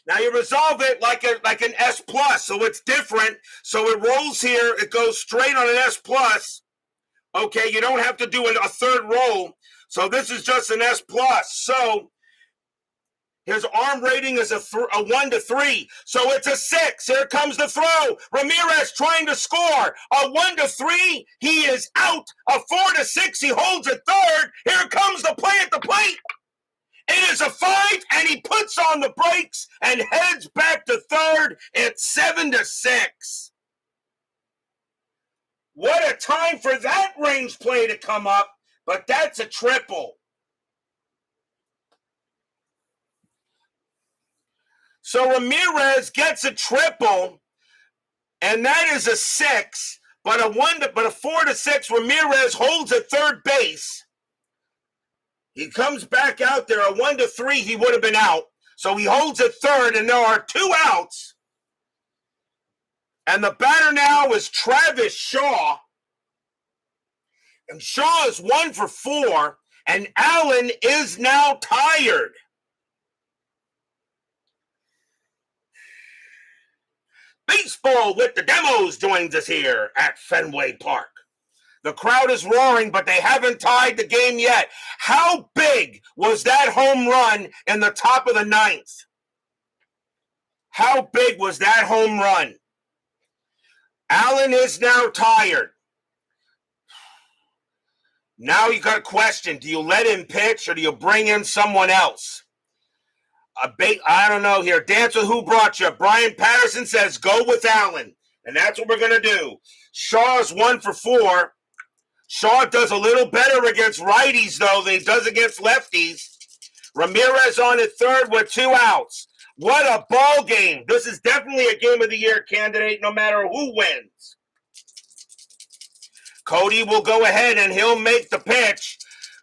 Now you resolve it like an S+, so it's different. So it rolls here. It goes straight on an S+. Okay, you don't have to do a third roll. So this is just an S+. So his arm rating is a 1 to 3. So it's a 6. Here comes the throw. Ramirez trying to score. A 1 to 3. He is out. A 4 to 6. He holds at third. Here comes the play at the plate. It is a 5, and he puts on the brakes and heads back to third. It's 7-6. What a time for that range play to come up, but that's a triple. So Ramirez gets a triple, and that is a 6, but a 4 to 6. Ramirez holds at third base. He comes back out there. A 1 to 3, he would have been out. So he holds at third, and there are 2 outs. And the batter now is Travis Shaw. And Shaw is 1 for 4, and Allen is now tired. Baseball with the Demos joins us here at Fenway Park. The crowd is roaring, but they haven't tied the game yet. How big was that home run in the top of the 9th? How big was that home run? Allen is now tired. Now you got a question. Do you let him pitch or do you bring in someone else? I don't know here. Dance with who brought you. Brian Patterson says go with Allen. And that's what we're going to do. Shaw's 1 for 4. Shaw does a little better against righties, though, than he does against lefties. Ramirez on at third with 2 outs. What a ball game. This is definitely a game of the year candidate no matter who wins. Cody will go ahead and he'll make the pitch.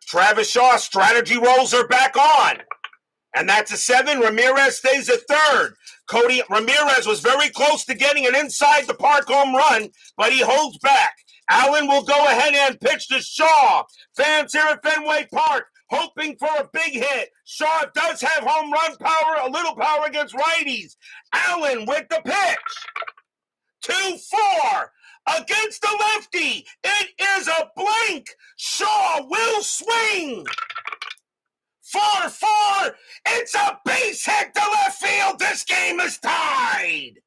Travis Shaw strategy rolls her back on. And that's a 7. Ramirez stays at third. Ramirez was very close to getting an inside the park home run, but he holds back. Allen will go ahead and pitch to Shaw. Fans here at Fenway Park hoping for a big hit. Shaw does have home run power, a little power against righties. Allen with the pitch. 2-4 against the lefty. It is a blank. Shaw will swing. 4-4. It's a base hit to left field. This game is tied.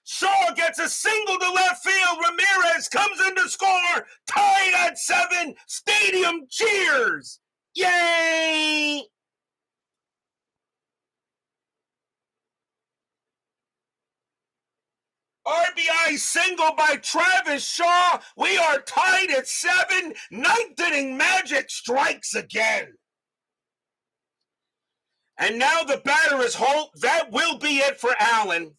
Shaw gets a single to left field. Ramirez comes in to score. Tied at 7. Stadium cheers. Yay! RBI single by Travis Shaw. We are tied at 7. Ninth inning magic strikes again. And now the batter is Holt. That will be it for Allen.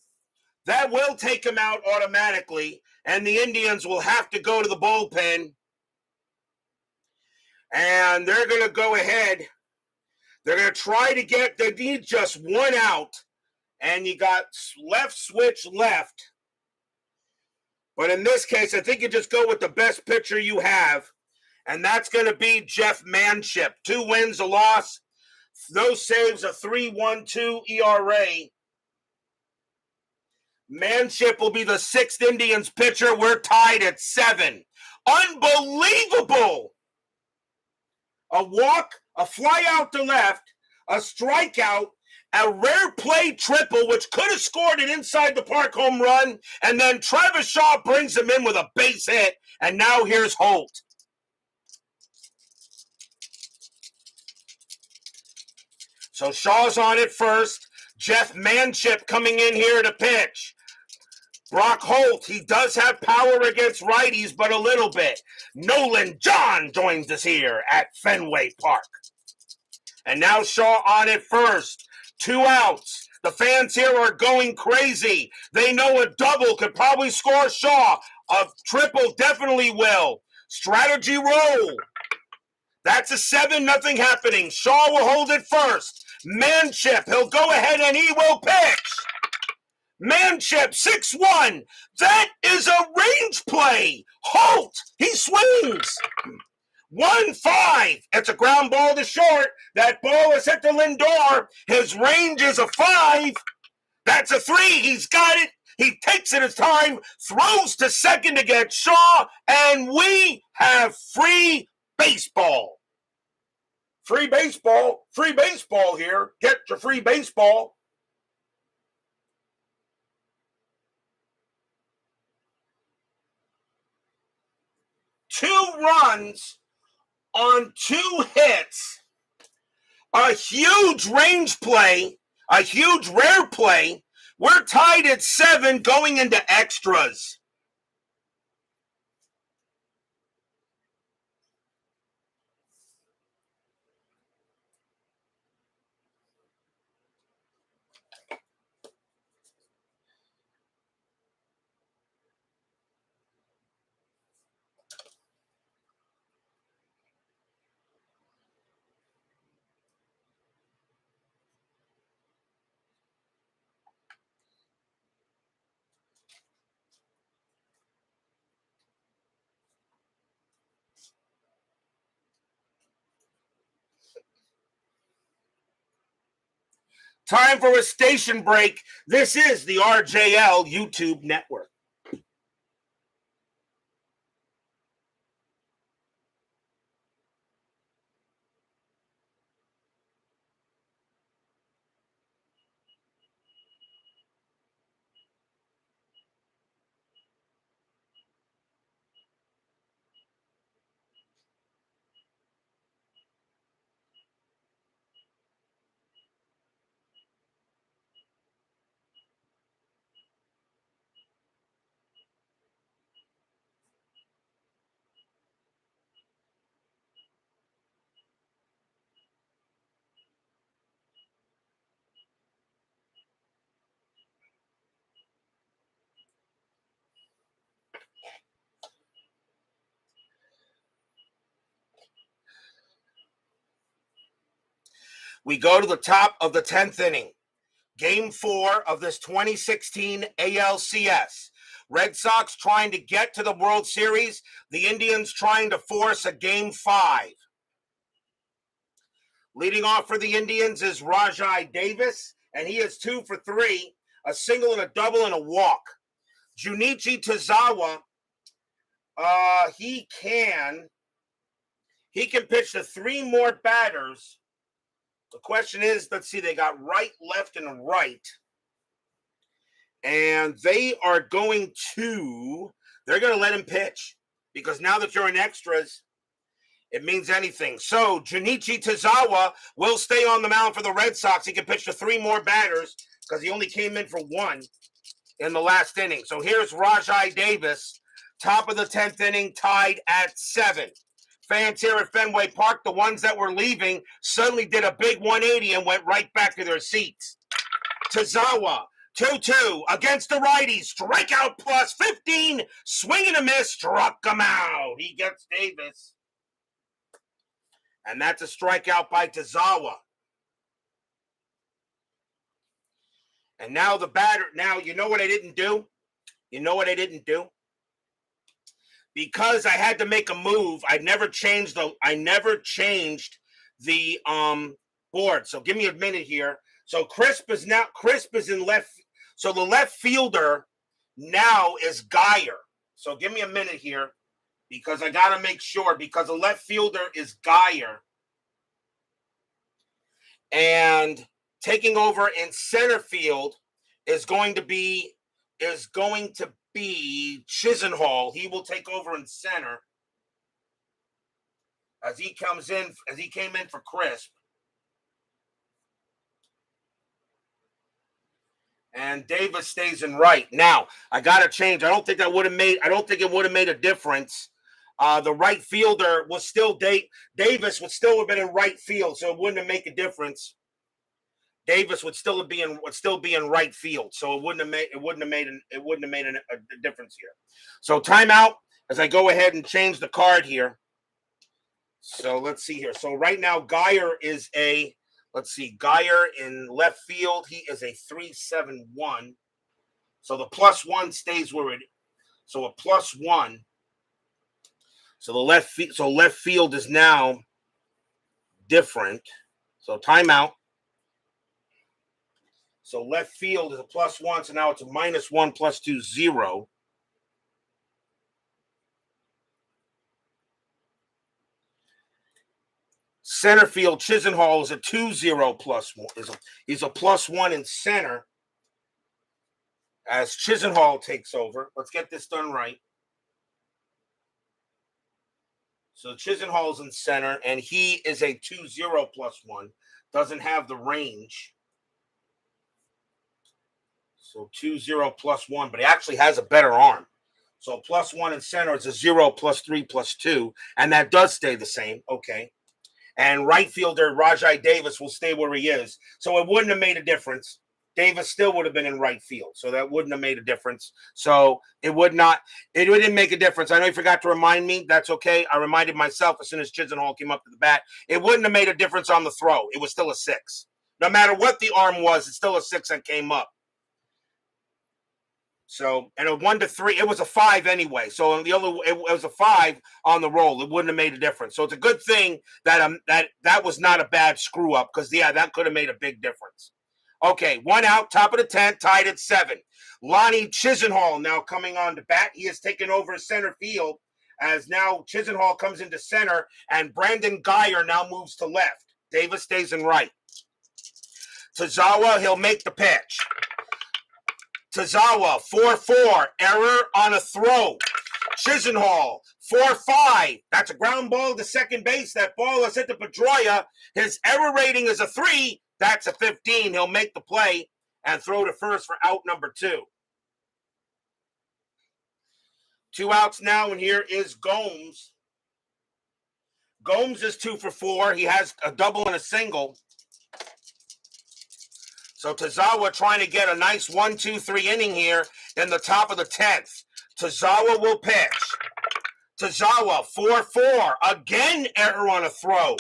That will take him out automatically. And the Indians will have to go to the bullpen. And they're going to go ahead. They're going to try to get, they need just one out. And you got left switch left. But in this case, I think you just go with the best pitcher you have. And that's going to be Jeff Manship. 2 wins, a loss. Those saves, a 3.12 ERA. Manship will be the 6th Indians pitcher. We're tied at 7. Unbelievable! A walk, a fly out to left, a strikeout, a rare play triple, which could have scored an inside the park home run, and then Travis Shaw brings him in with a base hit, and now here's Holt. So Shaw's on it first. Jeff Manship coming in here to pitch. Brock Holt, he does have power against righties, but a little bit. Nolan John joins us here at Fenway Park. And now Shaw on it first. 2 outs. The fans here are going crazy. They know a double could probably score Shaw. A triple definitely will. Strategy roll. That's a 7-0 happening. Shaw will hold it first. Manship, he'll go ahead and he will pitch. Manship, 6-1. That is a range play. Holt, he swings. 1-5. It's a ground ball to short. That ball is hit to Lindor. His range is a 5. That's a 3. He's got it. He takes it his time, throws to second to get Shaw, and we have free baseball. Free baseball here. Get your free baseball. Two runs on 2 hits. A huge range play, a huge rare play. We're tied at 7 going into extras. Time for a station break. This is the RJL YouTube Network. We go to the top of the 10th inning. Game 4 of this 2016 ALCS. Red Sox trying to get to the World Series. The Indians trying to force a Game 5. Leading off for the Indians is Rajai Davis, and he is 2 for 3, a single and a double and a walk. Junichi Tozawa, he can pitch to 3 more batters. The question is, let's see, they got right, left, and right. And they're going to let him pitch, because now that you're in extras, it means anything. So Junichi Tozawa will stay on the mound for the Red Sox. He can pitch to 3 more batters because he only came in for 1 in the last inning. So here's Rajai Davis, top of the 10th inning, tied at 7. Fans here at Fenway Park, the ones that were leaving, suddenly did a big 180 and went right back to their seats. Tozawa, 2-2 against the righty, strikeout plus 15, swing and a miss, struck him out. He gets Davis. And that's a strikeout by Tozawa. And now the batter, now you know what I didn't do? Because I had to make a move, I never changed the board. So give me a minute here. So Crisp is in left. So the left fielder now is Geyer. So give me a minute here, because I got to make sure, because the left fielder is Geyer. And taking over in center field is going to be Chisenhall. He will take over in center as he came in for Crisp. And Davis stays in right. Now, I got to change. I don't think it would have made a difference. The right fielder was still Davis would still have been in right field, so it wouldn't have made a difference. Davis would still be in right field, so it wouldn't have made a difference here. So timeout as I go ahead and change the card here. So let's see here. So right now Geyer in left field, he is a 3.71. So the +1 stays where it. So a +1. So left field is now different. So timeout. So left field is a +1, so now it's a -1 +2 0. Center field, Chisenhall is a 2-0 +1. He's a +1 in center as Chisenhall takes over. Let's get this done right. So Chisenhall's in center, and he is a 2-0 +1. Doesn't have the range. So 2-0 +1, but he actually has a better arm. So +1 in center is a 0 +3 +2, and that does stay the same. Okay. And right fielder Rajai Davis will stay where he is. So it wouldn't have made a difference. Davis still would have been in right field. So that wouldn't have made a difference. So it didn't make a difference. I know you forgot to remind me. That's okay. I reminded myself as soon as Chisenhall came up to the bat. It wouldn't have made a difference on the throw. It was still a 6. No matter what the arm was, it's still a 6 that came up. So, and a 1 to 3, it was a 5 anyway. So on it was a 5 on the roll. It wouldn't have made a difference. So it's a good thing that that was not a bad screw up, because that could have made a big difference. Okay, 1 out, top of the 10th, tied at 7. Lonnie Chisenhall now coming on to bat. He has taken over center field as now Chisenhall comes into center, and Brandon Geyer now moves to left. Davis stays in right. Tozawa, he'll make the pitch. Tozawa, 4-4, error on a throw. Chisenhall, 4-5. That's a ground ball to second base. That ball is hit to Pedroia. His error rating is a 3. That's a 15. He'll make the play and throw to first for out number 2. 2 outs now, and here is Gomes. Gomes is 2 for 4. He has a double and a single. So Tozawa trying to get a nice 1, 2, 3 inning here in the top of the 10th. Tozawa will pitch. Tozawa, 4-4. Again, error on a throw.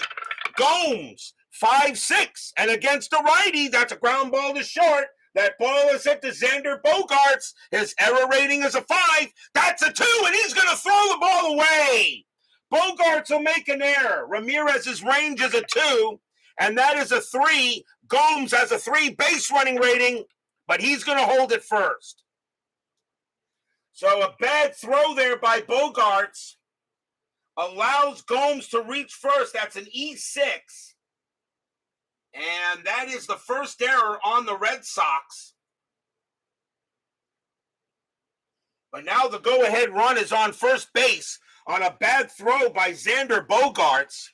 Gomes, 5-6. And against the righty, that's a ground ball to short. That ball is hit to Xander Bogaerts. His error rating is a 5. That's a 2, and he's going to throw the ball away. Bogaerts will make an error. Ramirez's range is a 2, and that is a 3. Gomes has a 3 base running rating, but he's going to hold it first. So a bad throw there by Bogaerts allows Gomes to reach first. That's an E6. And that is the first error on the Red Sox. But now the go-ahead run is on first base on a bad throw by Xander Bogaerts.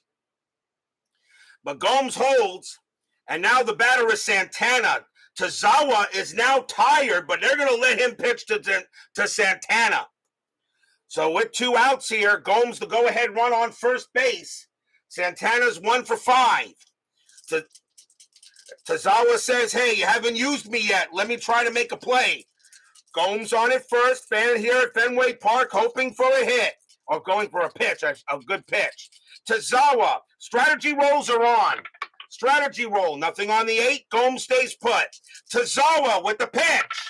But Gomes holds, and now the batter is Santana. Tazawa is now tired, but they're going to let him pitch to Santana. So with 2 outs here, Gomes the go-ahead run on first base. Santana's 1 for 5. Tazawa says, hey, you haven't used me yet. Let me try to make a play. Gomes on it first. Fan here at Fenway Park hoping for a hit. Or going for a pitch, a good pitch. Tazawa, strategy rolls are on. Strategy roll, nothing on the 8. Gomes stays put. Tazawa with the pitch.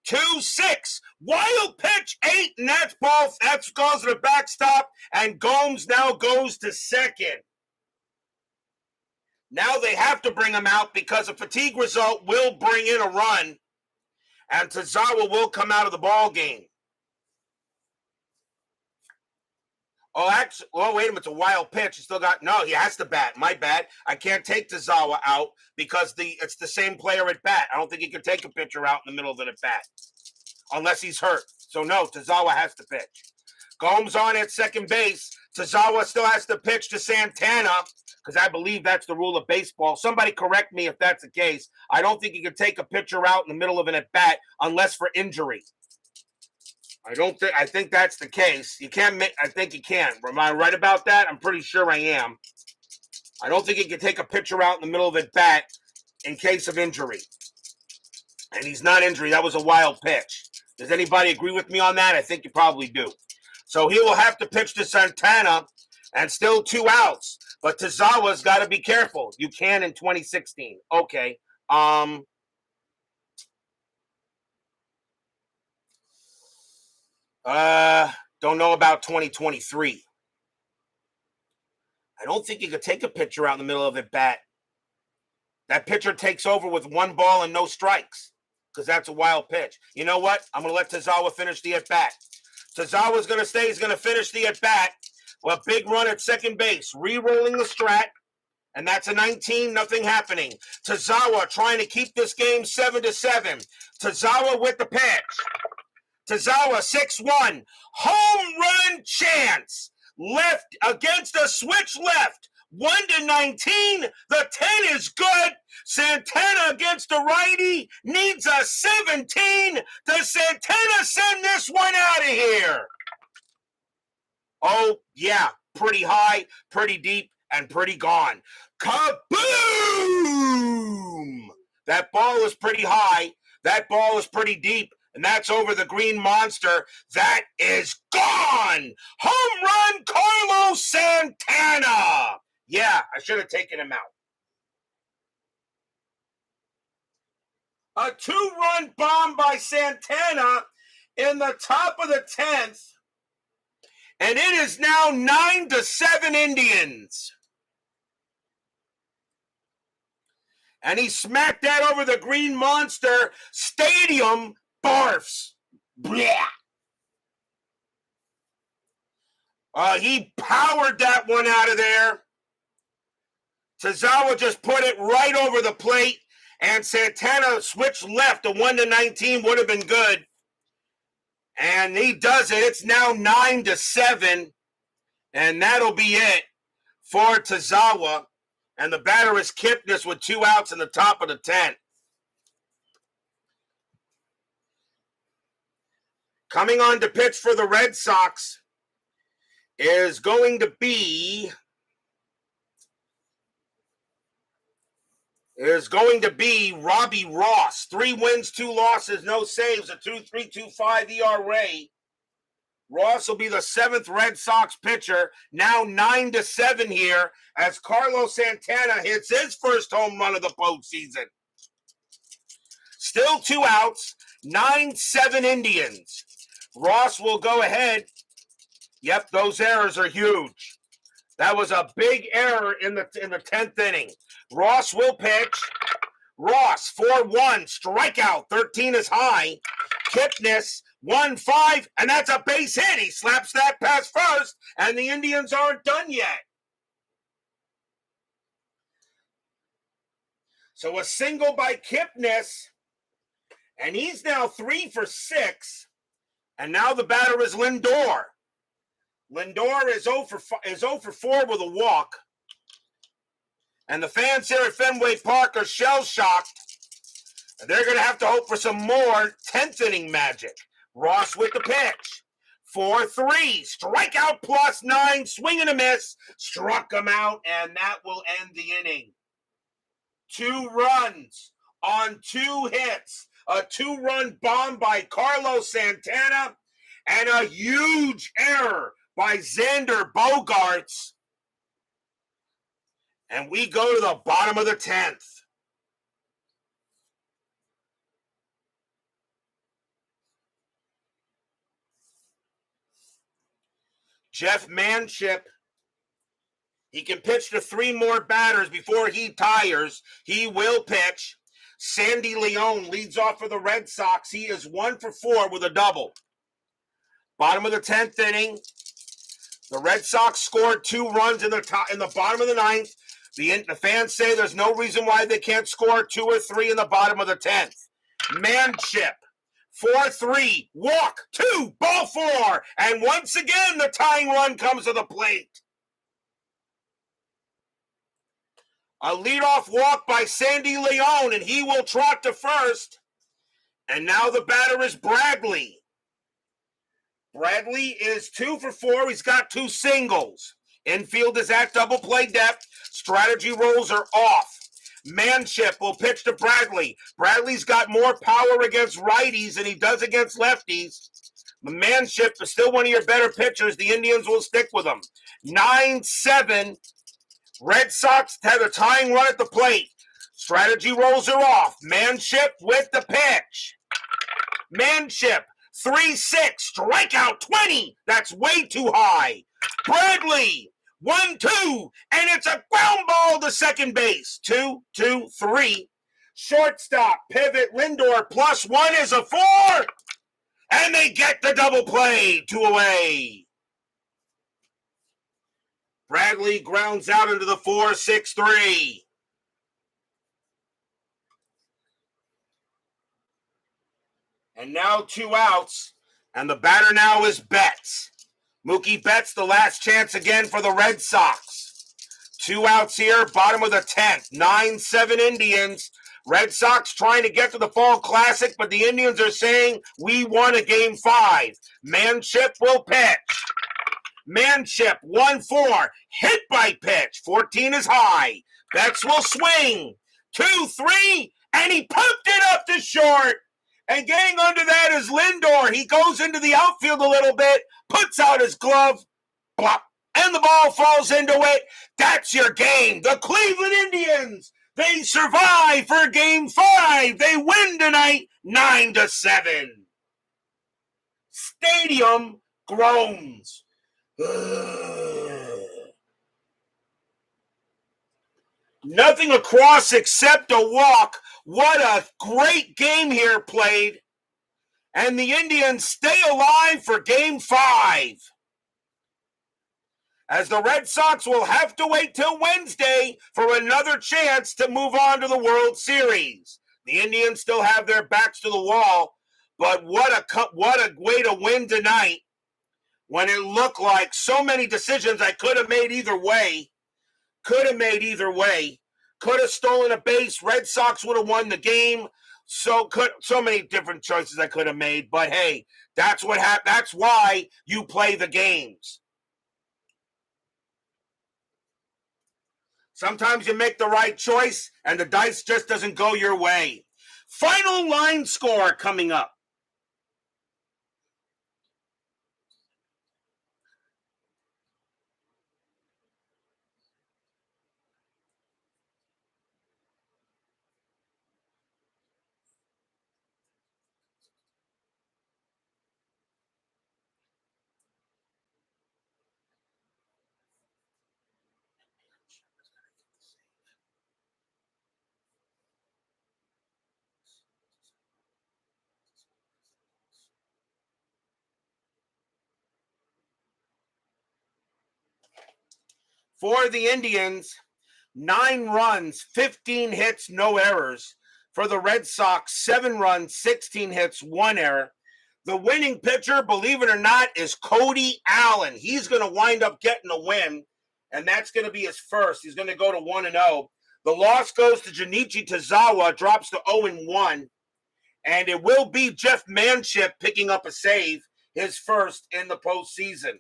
2-6. Wild pitch, 8, and that's ball. That goes to the backstop, and Gomes now goes to second. Now they have to bring him out because a fatigue result will bring in a run, and Tazawa will come out of the ball game. Oh, actually, wait a minute, it's a wild pitch. He still got, no, he has to bat. My bad. I can't take Tazawa out because it's the same player at bat. I don't think he can take a pitcher out in the middle of the at bat unless he's hurt. So, no, Tazawa has to pitch. Gomes on at second base. Tazawa still has to pitch to Santana because I believe that's the rule of baseball. Somebody correct me if that's the case. I don't think he can take a pitcher out in the middle of an at bat unless for injury. I think that's the case. You can't I think you can. Am I right about that? I'm pretty sure I am. I don't think he can take a pitcher out in the middle of at bat in case of injury. And he's not injured. That was a wild pitch. Does anybody agree with me on that? I think you probably do. So he will have to pitch to Santana and still 2 outs. But Tazawa's got to be careful. You can in 2016. Okay. Don't know about 2023. I don't think you could take a pitcher out in the middle of at bat. That pitcher takes over with 1 ball and no strikes because that's a wild pitch. You know what? I'm going to let Tazawa finish the at bat. Tazawa's going to stay. He's going to finish the at bat. Well, big run at second base, re-rolling the strat, and that's a 19. Nothing happening. Tazawa trying to keep this game 7-7. Tazawa with the pitch. Tazawa, 6-1. Home run chance. Left against a switch left. 1-19. The 10 is good. Santana against the righty needs a 17. Does Santana send this one out of here? Oh, yeah. Pretty high, pretty deep, and pretty gone. Kaboom! That ball is pretty high. That ball is pretty deep. And that's over the green monster. That is gone! Home run, Carlos Santana! Yeah, I should have taken him out. A 2-run bomb by Santana in the top of the 10th. And it is now 9-7 Indians. And he smacked that over the green monster. Stadium barfs. Blah. He powered that one out of there. Tazawa just put it right over the plate, and Santana switched left. A 1-19 would have been good. And he does it. It's now 9-7, and that'll be it for Tazawa. And the batter is Kipnis with 2 outs in the top of the 10th. Coming on to pitch for the Red Sox is going to be Robbie Ross. 3 wins, 2 losses, no saves, a 2.325 ERA. Ross will be the 7th Red Sox pitcher. Now 9-7 here as Carlos Santana hits his first home run of the postseason. Still 2 outs. 9-7 Indians. Ross will go ahead. Yep, those errors are huge. That was a big error in the 10th inning. Ross will pitch. Ross, 4-1, strikeout, 13 is high. Kipnis, 1-5, and that's a base hit. He slaps that past first, and the Indians aren't done yet. So a single by Kipnis, and he's now 3 for 6, and now the batter is Lindor. Lindor is 0 for 4 with a walk. And the fans here at Fenway Park are shell-shocked. They're going to have to hope for some more 10th inning magic. Ross with the pitch. 4-3. Strikeout plus 9. Swing and a miss. Struck him out, and that will end the inning. 2 runs on 2 hits. A 2-run bomb by Carlos Santana. And a huge error by Xander Bogaerts. And we go to the bottom of the 10th. Jeff Manship, he can pitch to 3 more batters before he tires. He will pitch. Sandy Leon leads off for the Red Sox. He is 1 for 4 with a double. Bottom of the 10th inning. The Red Sox scored 2 runs in the bottom of the 9th. The fans say there's no reason why they can't score 2 or 3 in the bottom of the 10th. Manship, 4-3, walk, 2, ball 4, and once again the tying run comes to the plate. A leadoff walk by Sandy Leon, and he will trot to first. And now the batter is Bradley. Bradley is 2 for 4. He's got 2 singles. Infield is at double play depth. Strategy rolls are off. Manship will pitch to Bradley. Bradley's got more power against righties than he does against lefties. Manship is still one of your better pitchers. The Indians will stick with him. 9-7. Red Sox have a tying run at the plate. Strategy rolls are off. Manship with the pitch. Manship, 3-6, strikeout 20. That's way too high. Bradley, 1-2, and it's a ground ball to second base. 2-2-3. Shortstop, pivot, Lindor, +1 is a 4. And they get the double play. 2 away. Bradley grounds out into the 4-6-3. And now 2 outs. And the batter now is Betts. Mookie Betts, the last chance again for the Red Sox. 2 outs here, bottom of the 10th. 9-7 Indians. Red Sox trying to get to the Fall Classic, but the Indians are saying, we won a Game 5. Manship will pitch. Manship, 1-4. Hit by pitch. 14 is high. Betts will swing. 2-3, and he pumped it up to short. And getting under that is Lindor. He goes into the outfield a little bit, puts out his glove, blop, and the ball falls into it. That's your game. The Cleveland Indians, they survive for Game 5. They win tonight, 9-7. Stadium groans. Nothing across except a walk. What a great game here played. And the Indians stay alive for Game 5. As the Red Sox will have to wait till Wednesday for another chance to move on to the World Series. The Indians still have their backs to the wall, but what a way to win tonight when it looked like so many decisions I could have made either way. Could have stolen a base. Red Sox would have won the game. So many different choices I could have made. But hey, that's what happened. That's why you play the games. Sometimes you make the right choice and the dice just doesn't go your way. Final line score coming up. For the Indians, 9 runs, 15 hits, no errors. For the Red Sox, 7 runs, 16 hits, 1 error. The winning pitcher, believe it or not, is Cody Allen. He's going to wind up getting a win, and that's going to be his first. He's going to go to 1-0. The loss goes to Junichi Tozawa, drops to 0-1. And it will be Jeff Manship picking up a save, his first in the postseason.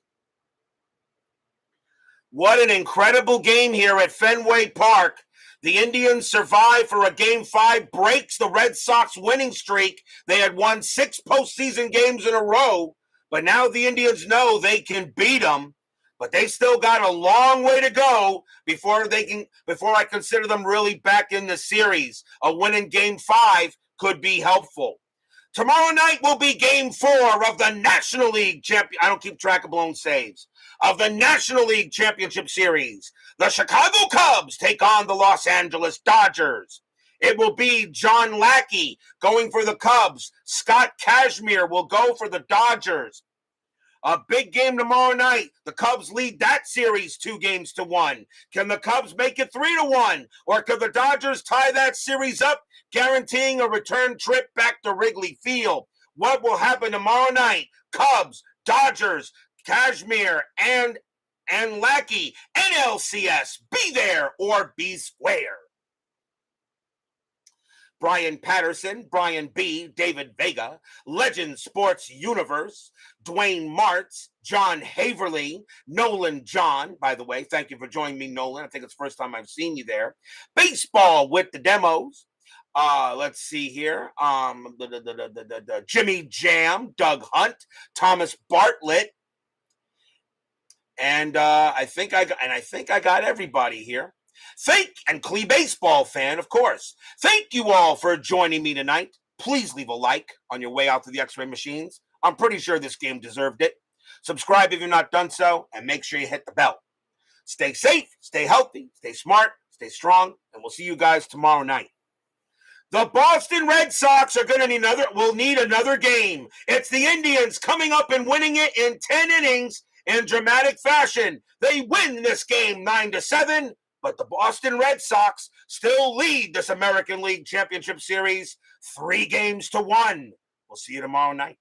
What an incredible game here at Fenway Park. The Indians survive for a Game 5, breaks the Red Sox winning streak. They had won 6 postseason games in a row, but now the Indians know they can beat them. But they still got a long way to go before I consider them really back in the series. A win in Game 5 could be helpful. Tomorrow night will be Game 4 of the National League Champion. I don't keep track of blown saves. Of the National League Championship Series. The Chicago Cubs take on the Los Angeles Dodgers. It will be John Lackey going for the Cubs. Scott Kashmir will go for the Dodgers. A big game tomorrow night. The Cubs lead that series 2-1. Can the Cubs make it 3-1? Or could the Dodgers tie that series up, guaranteeing a return trip back to Wrigley Field? What will happen tomorrow night? Cubs, Dodgers, Kashmir, and Lackey. NLCS, be there or be square. Brian Patterson, Brian B., David Vega, Legend Sports Universe, Dwayne Martz, John Haverly, Nolan John, by the way, thank you for joining me, Nolan. I think it's the first time I've seen you there. Baseball with the Demos. Let's see here. Jimmy Jam, Doug Hunt, Thomas Bartlett. And I think I got everybody here. And Clee Baseball fan, of course. Thank you all for joining me tonight. Please leave a like on your way out to the X-ray machines. I'm pretty sure this game deserved it. Subscribe if you're not done so, and make sure you hit the bell. Stay safe, stay healthy, stay smart, stay strong, and we'll see you guys tomorrow night. The Boston Red Sox will need another game. It's the Indians coming up and winning it in 10 innings in dramatic fashion. They win this game 9-7. But the Boston Red Sox still lead this American League Championship Series 3-1. We'll see you tomorrow night.